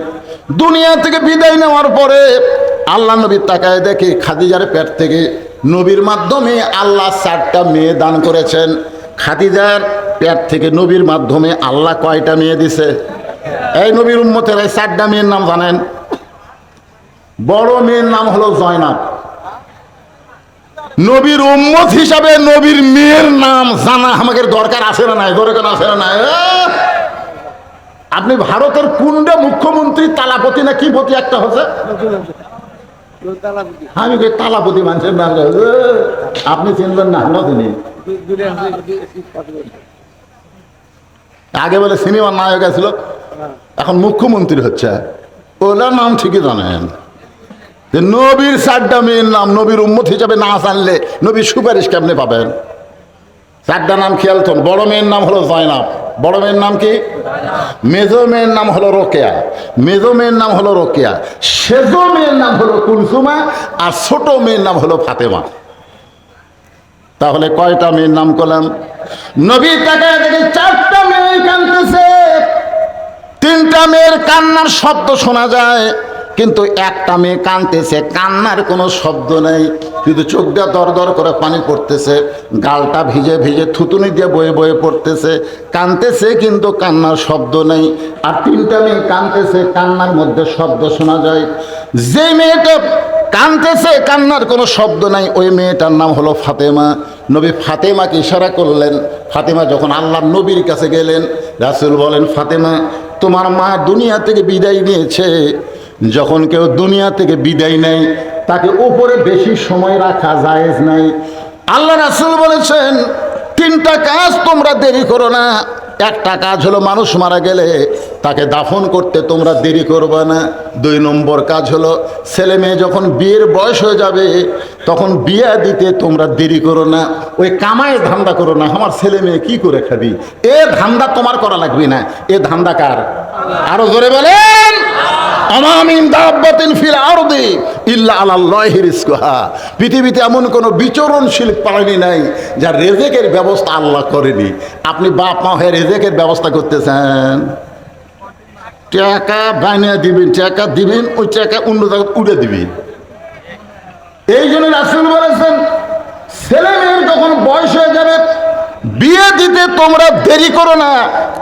দুনিয়া থেকে বিদায় নেওয়ার পরে আল্লাহ নবী তাকায় দেখে খাদিজার পেট থেকে নবীর মাধ্যমে আল্লাহ 4টা মেয়ে দান করেছেন। খাদিজার পেট থেকে নবীর মাধ্যমে আল্লাহ কয়টা মেয়ে দিছে? এই নবীর উম্মতের এই 4টা মেয়ের নাম জানেন? বড় মেয়ের নাম হলো জয়নাব। নবীর উম্মত হিসাবে নবীর মেয়ের নাম জানা আমাদের দরকার আছে না নাই? দরকার আছে না নাই? আপনি ভারতের কোনটা মুখ্যমন্ত্রী তালাপতি না কি পতি একটা হচ্ছে? আমি তালাপতি মানুষের নাম আপনি চিনবেন না? চিনি। আগে বলে সিনেমার নায়ক ছিল, এখন মুখ্যমন্ত্রী হচ্ছে। ওনার নাম ঠিকই জানেন। নবীর 4টা মেয়ের নাম নবীর উম্মত হিসাবে না জানলে নবীর সুপারিশ কেমনে পাবেন? 4টা নাম খেয়াল করুন। বড় মেয়ের নাম হলো জয়নাব। বড় মেয়ের নাম কি? মেজো মেয়ের নাম হলো রোকেয়া। মেজো মেয়ের নাম হলো রোকেয়া। সেজো মেয়ের নাম হলো কুলসুমা। আর ছোট মেয়ের নাম হলো ফাতেমা। তাহলে কয়টা মেয়ের নাম করলাম? নবী তাকায় দেখে 4টা মেয়ে কাঁদতেছে। 3টা মেয়ের কান্নার শব্দ শোনা যায়, কিন্তু একটা মেয়ে কাঁদতেছে, কান্নার কোনো শব্দ নেই, কিন্তু চোখ দিয়ে দর দর করে পানি পড়তেছে, গালটা ভিজে ভিজে থুতুনি দিয়ে বয়ে বয়ে পড়তেছে, কাঁদতেছে কিন্তু কান্নার শব্দ নেই। আর 3টা মেয়ে কাঁদতেছে, কান্নার মধ্যে শব্দ শোনা যায়। যে মেয়েটা কাঁদতেছে কান্নার কোনো শব্দ নাই, ওই মেয়েটার নাম হলো ফাতেমা। নবী ফাতেমাকে ইশারা করলেন। ফাতেমা যখন আল্লাহর নবীর কাছে গেলেন, রাসূল বলেন ফাতেমা তোমার মা দুনিয়া থেকে বিদায় নিয়েছে। যখন কেউ দুনিয়া থেকে বিদায় নেয় তাকে উপরে বেশি সময় রাখা জায়েজ নাই। আল্লাহ রাসূল বলেছেন 3টা কাজ তোমরা দেরি করো না। একটা কাজ হলো মানুষ মারা গেলে তাকে দাফন করতে তোমরা দেরি করবে না। 2 নম্বর কাজ হলো ছেলে মেয়ে যখন বিয়ের বয়স হয়ে যাবে তখন বিয়ে দিতে তোমরা দেরি করো না। ওই কামায় ধান্দা করো না, আমার ছেলে মেয়ে কি করে খাবি, এ ধান্দা তোমার করা লাগবে না। এ ধান্দা কার? আরো জোরে বলেন। আমামিন দাব্বাতিন ফিল আরদি ইল্লা আলাল্লাহি রিজকুহা। পৃথিবীতে এমন কোনো বিচরণশীল প্রাণী নাই যার রেজেকের ব্যবস্থা আল্লাহ করেনি। আপনি বাপ মা হয়ে রেজেকের ব্যবস্থা করতেছেন, টাকা বানিয়ে দিবেন, টাকা দিবেন, ওই টাকা অন্য জায়গায় উড়ে দিবেন। এই জন্য রাসূল বলেছেন ছেলে মেয়ের যখন বয়স হয়ে যাবে বিয়ে দিতে তোমরা দেরি করো না।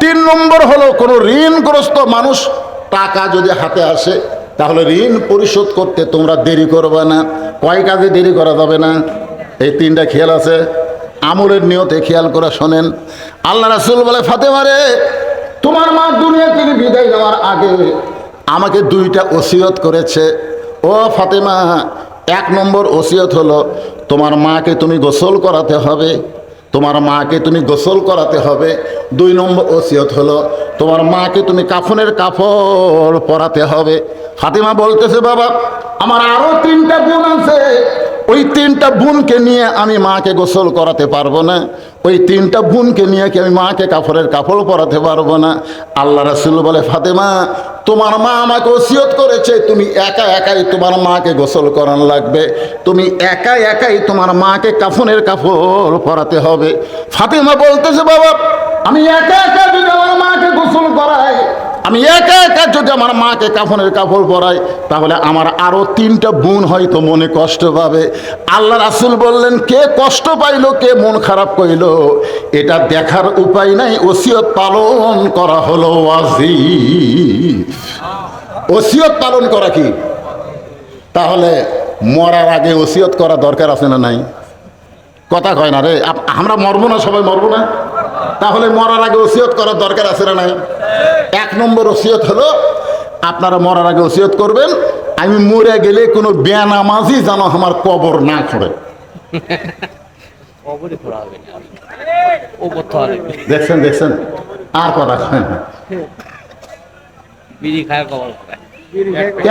3 নম্বর হলো কোনো ঋণগ্রস্ত মানুষ টাকা যদি হাতে আসে তাহলে ঋণ পরিশোধ করতে তোমরা দেরি করবে না। কয় কাজে দেরি করা যাবে না? এই 3টা খেয়াল আছে, আমলের নিয়তে খেয়াল করে শোনেন। আল্লাহ রাসূল বলে ফাতেমা রে তোমার মা দুনিয়া থেকে বিদায় নেওয়ার আগে আমাকে 2টা ওসিয়ত করেছে। ও ফাতেমা 1 নম্বর ওসিয়ত হলো তোমার মাকে তুমি গোসল করাতে হবে, তোমার মাকে তুমি গোসল করাতে হবে। 2 নম্বর ওসিয়ত হলো তোমার মাকে তুমি কাফনের কাপড় পরাতে হবে। ফাতেমা বলতেছে বাবা আমার আরো 3টা বোন আছে, ওই তিনটা বোনকে নিয়ে আমি মাকে গোসল করাতে পারবো না, ওই তিনটা বোনকে নিয়ে কি আমি মাকে কাপড়ের কাপড় পরাতে পারবো না। আল্লাহ রাসূল বলে, ফাতেমা তোমার মা আমাকে ওসিয়ত করেছে তুমি একা একাই তোমার মাকে গোসল করানো লাগবে, তুমি একা একাই তোমার মাকে কাফনের কাপড় পরাতে হবে। ফাতেমা বলতেছে, বাবা আমি একা একা যদি আমার মাকে গোসল করাই, আমি একা একা যদি আমার মাকে কাফনের কাপড় পরাই, তাহলে আমার আরো তিনটা বোন হয়তো মনে কষ্ট পাবে। আল্লাহ রাসূল বললেন, কে কষ্ট পাইলো, কে মন খারাপ কইল, এটা দেখার উপায় নাই, ওসিয়ত পালন করা হলো ওয়াজিব। ওসিয়ত পালন করা কি? তাহলে মরার আগে ওসিয়ত করা দরকার আছে না নাই? কথা কয় না রে, আমরা মরবো না, সবাই মরবো না, তাহলে মরার আগে ওসিয়ত করার দরকার আছে না নাই? এক নম্বর ওসিয়ত হলো, আপনারা মরার আগে ওসিয়ত করবেন, আমি মরে গেলে কোনো বেনামাজি যেন আমার কবর না খোঁড়ে। দেখছেন দেখছেন, আর কথা কয় না।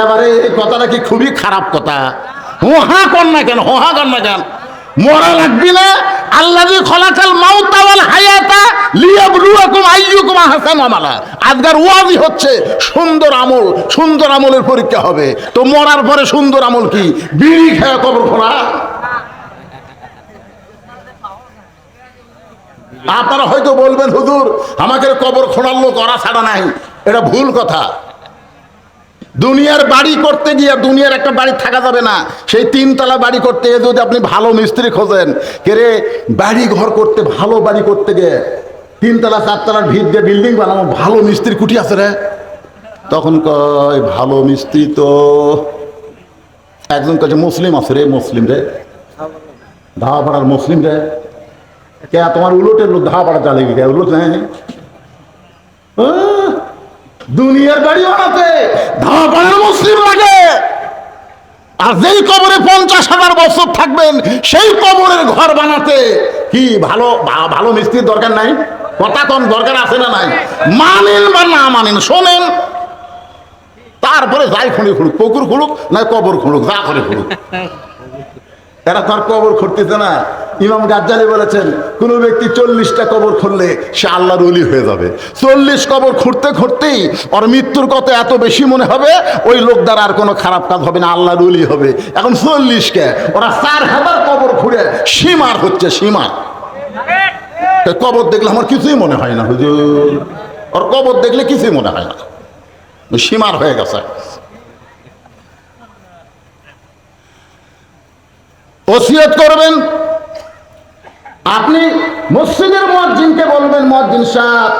এবারে এই কথাটা কি খুবই খারাপ কথা। হোহা কর না কেন, হোহা কর না কেন? মরা লাগবি না? আল্লাযী খলাকাল মাউতা ওয়াল হায়াতা লিয়াবলুয়াকুম আইয়ুকুম আহসানু আমালা। আজকের ওয়াজি হচ্ছে সুন্দর আমল, সুন্দর আমলের পরীক্ষা হবে। তো মরার পরে সুন্দর আমল কি? বিড়ি খেয়ে কবর খোঁড়া? আপনারা হয়তো বলবেন, হুজুর আমাকে কবর খোঁড়ার লোক ওরা ছাড়া নাই। এটা ভুল কথা। দুনিয়ার বাড়ি করতে গিয়ে দুনিয়ার একটা বাড়ি থাকা যাবে না। সেই তিনতলা বাড়ি করতে গিয়ে যদি আপনি ভালো মিস্ত্রি খোঁজেন, কে রে বাড়ি ঘর করতে, ভালো বাড়ি করতে গিয়ে তিনতলা চারতলার ভিত দিয়ে বিল্ডিং বানাবো, ভালো মিস্ত্রি কুটি আছে রে, তখন কয় ভালো মিস্ত্রি তো একজন কাছে মুসলিম আছে রে, মুসলিম রে, ধাওয়াপাড়ার মুসলিম রে। কে তোমার উলটের লোক ধাওয়াপাড়া চালিয়ে গে উলট নেই? দুনিয়ার বাড়ি বানাতে ধাওয়াপাড়ার মুসলিম লাগে, আর যেই কবরে 50,000 বছর থাকবেন সেই কবরের ঘর বানাতে কি ভালো ভালো মিস্ত্রির দরকার নাই? কথা কোন দরকার আছে না নাই? মানেন বা না মানেন, শোনেন, তারপরে যাই খুঁড়ি খুঁড়ুক, পুকুর খুঁড়ুক না কবর খুঁড়ুক, যা করে খুঁড়ুক, এরা তার কবর খুঁড়তেছে না। ইমাম গাজ্জালি বলেছেন, কোন ব্যক্তি 40টা কবর খুঁড়লে সে আল্লাহর ওলি হয়ে যাবে। 40 কবর খুঁড়তে খুঁড়তেই ওর মৃত্যুর কথা এত বেশি মনে হবে, ওই লোক দ্বারা আর কোনো খারাপ কাজ হবে না, আল্লাহর ওলি হবে। এখন 40কে ওরা 4000 কবর খুঁড়ে সীমার হচ্ছে, সীমা। কবর দেখলে আমার কিছুই মনে হয় না হুজুর, ওর কবর দেখলে কিছুই মনে হয় না, সীমার হয়ে গেছে। ওসিয়ত করবেন, আপনি মসজিদের মুয়াজ্জিনকে বলবেন, মুয়াজ্জিন সাহেব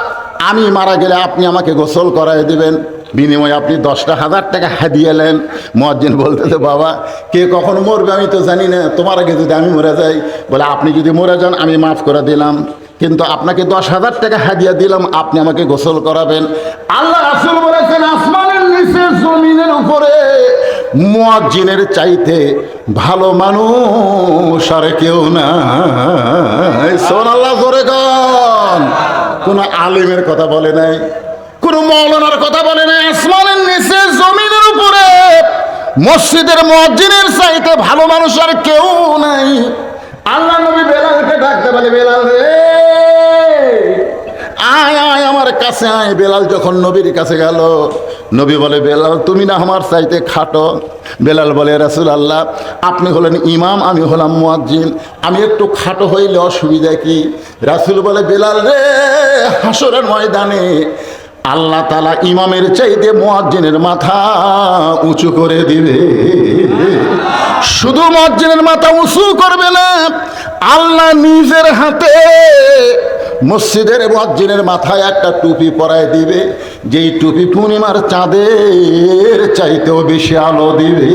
আমি মারা গেলে আপনি আমাকে গোসল করায় দিবেন, বিনিময়ে আপনি 10,000 টাকা হাদিয়া নেন। মুয়াজ্জিন বলতেছে, বাবা কে কখন মরবে আমি তো জানি না, তোমার আগে যদি আমি মরে যাই, বলে আপনি যদি মরে যান আমি মাফ করে দিলাম, কিন্তু আপনাকে 10,000 টাকা হাদিয়া দিলাম, আপনি আমাকে গোসল করাবেন। আল্লাহ রাসূল বলেছেন, আসমানের নিচে জমিনের উপরে মুয়াজ্জিনের চাইতে ভালো মানুষ আর কেউ নাই। সুবহানাল্লাহ, জোরে গান। কোন আলেমের কথা বলে নাই, কোন মাওলানার কথা বলে নাই। আসমানের নিচে জমিনের উপরে মসজিদের মুয়াজ্জিনের চাইতে ভালো মানুষ আর কেউ নাই। আল্লাহ নবী বেলালকে ডাকতে বলে, বেলাল রে আয় আয় আমার কাছে আয়। বেলাল যখন নবীর কাছে গেল, নবী বলে, বেলাল তুমি না আমার চাইতে খাটো। বেলাল বলে, রাসূলুল্লাহ আপনি হলেন ইমাম, আমি হলাম মুয়াজ্জিন, আমি একটু খাটো হইলে অসুবিধা কি? রাসূল বলে, বেলাল রে হাসরের ময়দানে আল্লাহ তাআলা ইমামের চাইতে মুয়াজ্জিনের মাথা উঁচু করে দিবে। শুধু মুয়াজ্জিনের মাথা উঁচু করবে না, আল্লাহ নিজের হাতে মসজিদের মুয়াজ্জিনের মাথায় একটা টুপি পরায় দিবে, যেই টুপি পূর্ণিমার চাঁদের চাইতেও বেশি আলো দিবে।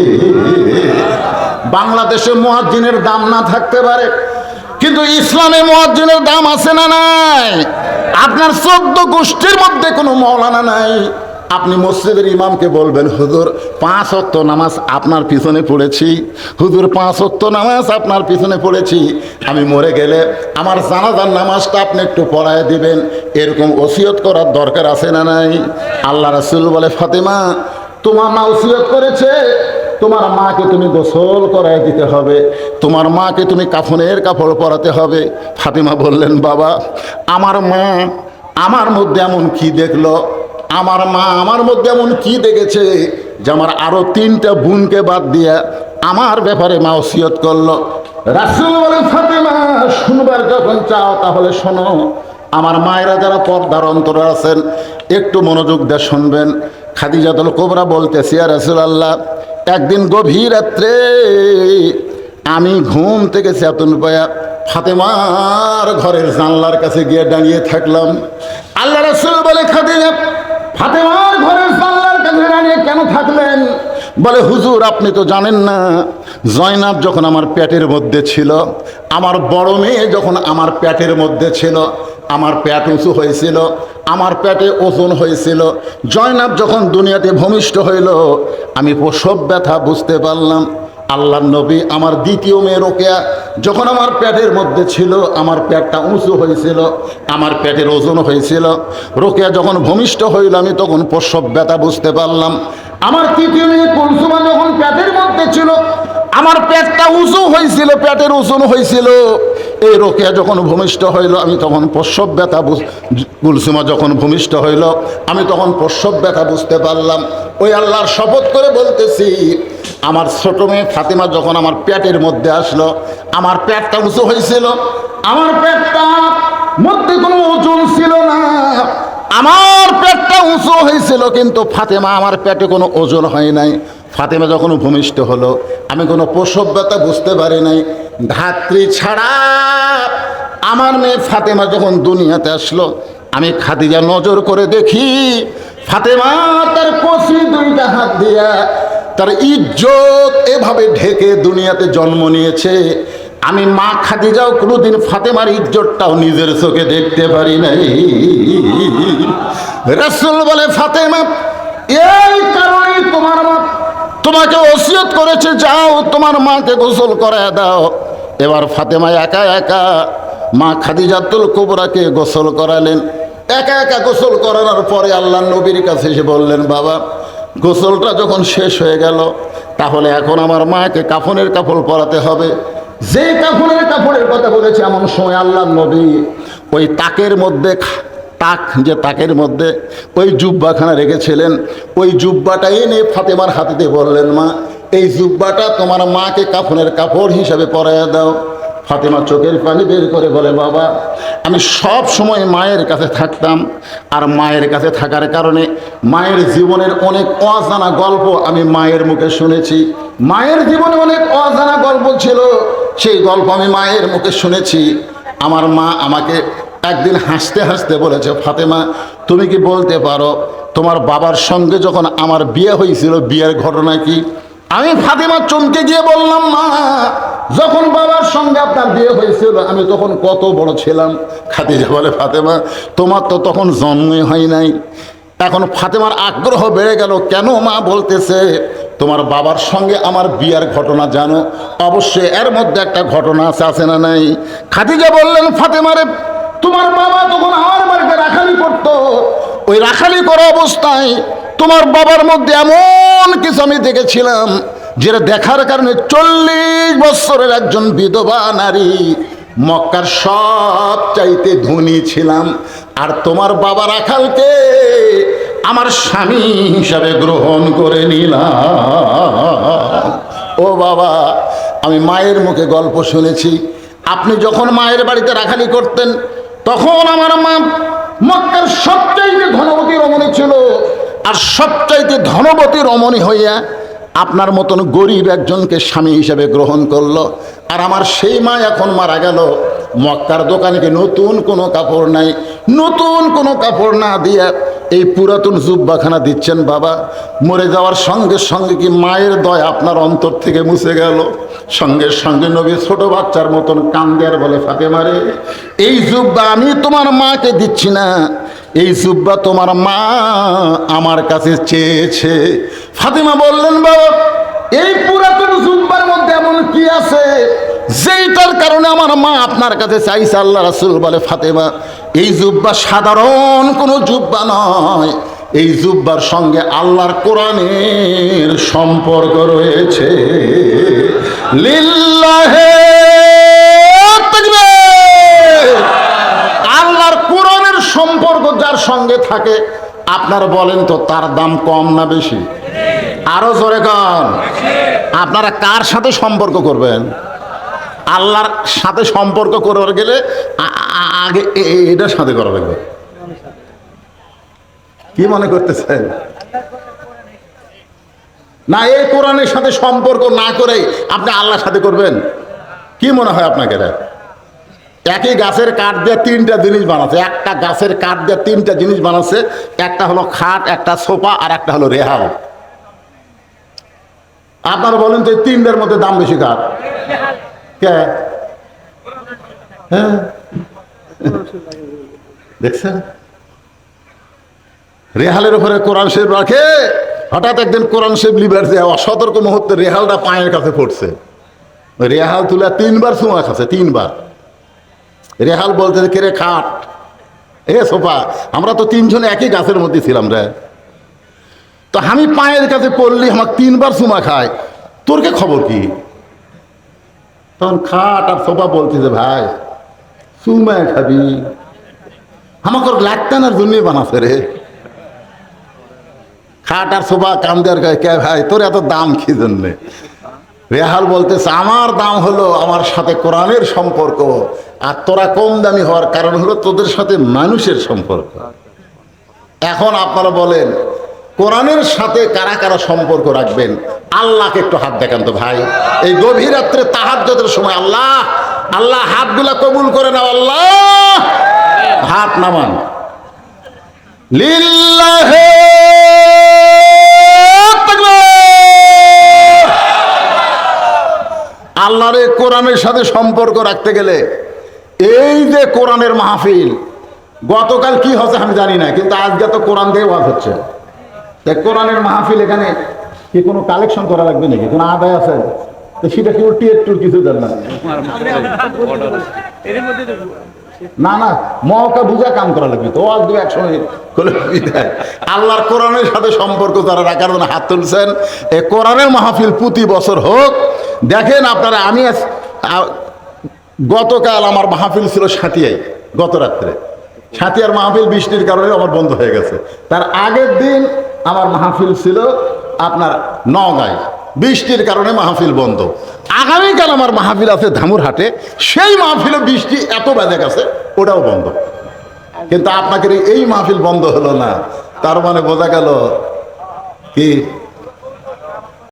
বাংলাদেশে মুয়াজ্জিনের দাম না থাকতে পারে, কিন্তু ইসলামে মুয়াজ্জিনের দাম আছে না নাই? আপনার 14 গোষ্ঠীর মধ্যে কোনো মাওলানা নাই। আপনি মসজিদের ইমামকে বলবেন, হুজুর 5 ওয়াক্ত নামাজ আপনার পিছনে পড়েছি, হুজুর 5 ওয়াক্ত নামাজ আপনার পিছনে পড়েছি, আমি মরে গেলে আমার জানাজার নামাজটা আপনি একটু পড়ায় দিবেন। এরকম ওসিয়ত করার দরকার আছে না নাই? আল্লাহ রাসূল বলে, ফাতেমা তোমার মা ওসিয়ত করেছে, তোমার মাকে তুমি গোসল করায় দিতে হবে, তোমার মাকে তুমি কাফনের কাপড় পরাতে হবে। ফাতেমা বললেন, বাবা আমার মা আমার মধ্যে এমন কি দেখলো, আমার মা আমার মধ্যে এমন কি দেখেছে যে আমার আরো 3টা বোনকে বাদ দিয়া আমার ব্যাপারে মা ওসিয়ত করলো। রাসূল বলেন, ফাতেমা শুনবার যখন চাও তাহলে শোনো। আমার মায়েরা যারা পর্দার অন্তরে আছেন একটু মনোযোগ দিয়ে শুনবেন। খাদিজাতুল কুবরা বলতেছি, ইয়া রাসূলুল্লাহ, একদিন গভীর রাত্রে আমি ঘুম থেকে চেতন পায়া ফাতেমার ঘরের জানলার কাছে গিয়ে দাঁড়িয়ে থাকলাম। আল্লাহ রাসূল বলে, খাদিজা ফাতেমার ঘরের জানলার কাছে দাঁড়িয়ে কেন থাকলেন? বলে, হুজুর আপনি তো জানেন না, জয়নাব যখন আমার পেটের মধ্যে ছিল, আমার বড় মেয়ে যখন আমার পেটের মধ্যে ছিল, আমার পেট উঁচু হয়েছিল, আমার পেটে ওজন হয়েছিল। জয়নাব যখন দুনিয়াতে ভূমিষ্ঠ হইল, আমি প্রসব ব্যথা বুঝতে পারলাম। আল্লাহর নবী আমার দ্বিতীয় মেয়ে রোকেয়া যখন আমার পেটের মধ্যে ছিল, আমার পেটটা উঁচু হয়েছিল, আমার পেটের ওজন হয়েছিল। রোকেয়া যখন ভূমিষ্ঠ হইল, আমি তখন প্রসব ব্যথা বুঝতে পারলাম। আমার তৃতীয় মেয়ে কুলসুমা যখন পেটের মধ্যে ছিল, আমার পেটটা উঁচু হয়েছিল, পেটের ওজন হয়েছিল। এই রোকেয়া যখন ভূমিষ্ঠ হইল, আমি তখন প্রসব ব্যথা কুলসুমা যখন ভূমিষ্ঠ হইল, আমি তখন প্রসব ব্যথা বুঝতে পারলাম। ওই আল্লাহর শপথ করে বলতেছি, আমার ছোট মেয়ে ফাতেমা যখন আমার পেটের মধ্যে আসলো, আমার পেটটা উঁচু হয়েছিল, আমার পেটটা মধ্যে কোনো ওজন ছিল না, আমার পেটটা উঁচু হয়েছিল, কিন্তু ফাতেমা আমার পেটে কোনো ওজন হয় নাই। ফাতেমা যখন ভূমিষ্ঠ হলো, আমি কোনো প্রসব ব্যথা বুঝতে পারি নাই। ধাত্রী ছাড়া আমার মেয়ে ফাতেমা যখন দুনিয়াতে আসলো, আমি খাদিজা নজর করে দেখি ফাতেমা তার কচি 2টা হাত দিয়া তার ইজ্জত এভাবে ঢেকে দুনিয়াতে জন্ম নিয়েছে। আমি মা খাদিজাও কোনোদিন ফাতেমার ইজ্জতটাও নিজের চোখে দেখতে পারি নাই। রাসূল বলে, ফাতেমা এই কারণেই তোমার মা তোমাকে ওসিয়ত করেছে, যাও তোমার মাকে গোসল করায় দাও। এবার ফাতেমা একা একা মা খাদিজাতুল কুবরাকে গোসল করালেন। একা একা গোসল করানোর পরে আল্লাহ নবীর কাছে এসে বললেন, বাবা গোসলটা যখন শেষ হয়ে গেল, তাহলে এখন আমার মাকে কাফনের কাপড় পরাতে হবে। যে কাফনের কাপড়ের কথা বলেছে, এমন সময় আল্লাহ নবী ওই তাকের মধ্যে যে তাকের মধ্যে ওই জুব্বাখানা রেখেছিলেন, ওই জুব্বাটা এনে ফাতেমার হাতে বললেন, মা এই জুব্বাটা তোমার মাকে কাফনের কাপড় হিসাবে পরাইয়া দাও। ফাতেমা চোখের পানি বের করে বলে, বাবা আমি সব সময় মায়ের কাছে থাকতাম, আর মায়ের কাছে থাকার কারণে মায়ের জীবনের অনেক অজানা গল্প আমি মায়ের মুখে শুনেছি। মায়ের জীবনে অনেক অজানা গল্প ছিল, সেই গল্প আমি মায়ের মুখে শুনেছি। আমার মা আমাকে একদিন হাসতে হাসতে বলেছে, ফাতেমা তুমি কি বলতে পারো তোমার বাবার সঙ্গে যখন আমার বিয়ে হয়েছিল, বিয়ের ঘটনা কি? আমি ফাতেমা চমকে গিয়ে বললাম, মা যখন বাবার সঙ্গে আপনার বিয়ে হয়েছিল আমি তখন কত বড় ছিলাম? খাদিজা বলে, ফাতেমা তোমার তো তখন জন্মই হয় নাই। এখন ফাতেমার আগ্রহ বেড়ে গেল, কেন মা বলতেছে তোমার বাবার সঙ্গে আমার বিয়ের ঘটনা জানো? অবশ্যই এর মধ্যে একটা ঘটনা আছে না নাই? খাদিজা বললেন, ফাতেমারে তোমার বাবা তখন আমার বাড়িতে রাখালি করতো, ওই রাখালি করা অবস্থায় তোমার বাবার মধ্যে এমন কিছু আমি দেখেছিলাম, যেটা দেখার কারণে 40 বছরের একজন বিধবা নারী মক্কার সব চাইতে ধনী ছিলাম। আর তোমার বাবা রাখালকে আমার স্বামী হিসাবে গ্রহণ করে নিলাম। ও বাবা, আমি মায়ের মুখে গল্প শুনেছি, আপনি যখন মায়ের বাড়িতে রাখালি করতেন তখন আমার মা মক্কার সবচাইতে ধনবতী রমণী ছিল, আর সবচাইতে ধনবতী রমণী হইয়া আপনার মতন গরিব একজনকে স্বামী হিসেবে গ্রহণ করলো। আর আমার সেই মা এখন মারা গেল, মক্কার দোকানে কি নতুন কোনো কাপড় নাই, নতুন কোনো কাপড় না দিয়া এই পুরাতন জুব্বাখানা দিচ্ছেন। বাবা মরে যাওয়ার সঙ্গে সঙ্গে কি মায়ের দয়া আপনার অন্তর থেকে মুছে গেল? সঙ্গে সঙ্গে নবী ছোট বাচ্চার মতন কান্দে আর বলে, ফাতেমা রে এই জুব্বা আমি তোমার মাকে দিচ্ছি না, এই জুব্বা তোমার মা আমার কাছে চেয়েছে। ফাতেমা বললেন, বাবা এই পুরাতন জুব্বার মধ্যে এমন কি আছে যেইটার কারণে আমার মা আপনার কাছে চাইছে? আল্লাহ রাসূল বলে, ফাতেমা এই জুব্বা সাধারণ কোনো জুব্বা নয়, এই জুব্বার সঙ্গে আল্লাহর কোরআনের সম্পর্ক রয়েছে। লিল্লাহে তাকবীর। আল্লাহর কোরআনের সম্পর্ক যার সঙ্গে থাকে, আপনারা বলেন তো তার দাম কম না বেশি? আরো জোরে কন। আপনারা কার সাথে সম্পর্ক করবেন? আল্লাহর সাথে সম্পর্ক করতে গেলে আগে এটার সাথে করা লাগবে। কি মনে করতেছেন? না, এই কোরআনের সাথে সম্পর্ক না করে আপনি আল্লাহর সাথে করবেন? কি মনে হয় আপনাকে? একই গাছের কাঠ দিয়ে তিনটা জিনিস বানাচ্ছে, একটা গাছের কাঠ দিয়ে তিনটা জিনিস বানাচ্ছে, একটা হলো খাট, একটা সোফা, আর একটা হলো রেহাল। আপনারা বলেন তো এই তিনটার মধ্যে দাম বেশি কার? কে? হ্যাঁ, দেখছেন? রেহালের উপরে কোরআন শরীফ রাখে, হঠাৎ একদিন কোরআন শরীফ লিবার যে অসতর্ক মুহূর্তে রেহালটা পায়ের কাছে পড়ছে, রেহাল তুলে 3 বার চুমা খাচ্ছে, 3 বার। রেহাল বলতে কে রে খাট, এ সোফা, আমরা তো 3 জন একই গাছের মধ্যে ছিলাম রে, তো আমি পায়ের কাছে পড়লি আমার 3 বার চুমা খায়, তোর কে খবর কি? তখন খাট আর সোফা বলতেছে ভাই চুমা খাবি, আমাকে লাগতানার জন্যই বানাচ্ছে রে। খাট আর সোফা কাম দেওয়ার কে ভাই তোর এত দাম কি জন্যে? রেহাল বলতেছে আমার দাম হলো আমার সাথে কোরআনের সম্পর্ক, আর তোরা কম দামি হওয়ার কারণ হলো তোদের সাথে মানুষের সম্পর্ক। এখন আপনারা বলেন কোরআনের সাথে কারা কারা সম্পর্ক রাখবেন? আল্লাহকে একটু হাত দেখান তো ভাই, এই গভীর রাত্রে তাহাজ্জুদের সময় আল্লাহ আল্লাহ হাতগুলা কবুল করে নাও, আল্লাহ হাত নামান। লিল্লাহে তাকবীর। আল্লাহর এই কোরআনের সাথে সম্পর্ক রাখতে গেলে এই যে কোরআনের মাহফিল, গতকাল কি হচ্ছে আমি জানি না, কিন্তু আজকে তো কোরআন দিয়ে ওয়াজ হচ্ছে। কোরআনের মাহফিল, এখানে কি কোনো কালেকশন করা লাগবে নাকি? কোনো আদায় আছে? তো সেটা কি টিএর কিছু দেন না? না না, মহকা বুঝা কাম করা লাগবে তো, ওয়াজ দিয়ে একসঙ্গে আল্লাহর কোরআনের সাথে সম্পর্ক যারা রাখার জন্য হাত তুলছেন, এই কোরআনের মাহফিল প্রতি বছর হোক। দেখেন আপনারা, আমি গতকাল আমার মাহফিল ছিল সাঁতিয়ায়, গত রাত্রে সাঁতিয়ার মাহফিল বৃষ্টির কারণে আমার বন্ধ হয়ে গেছে। তার আগের দিন আমার মাহফিল ছিল আপনার নওগাঁয়, বৃষ্টির কারণে মাহফিল বন্ধ। আগামীকাল আমার মাহফিল আছে ধামুরহাটে, সেই মাহফিলে বৃষ্টি এত বেজে গেছে, ওটাও বন্ধ। কিন্তু আপনাকে এই মাহফিল বন্ধ হলো না, তার মানে বোঝা গেল কি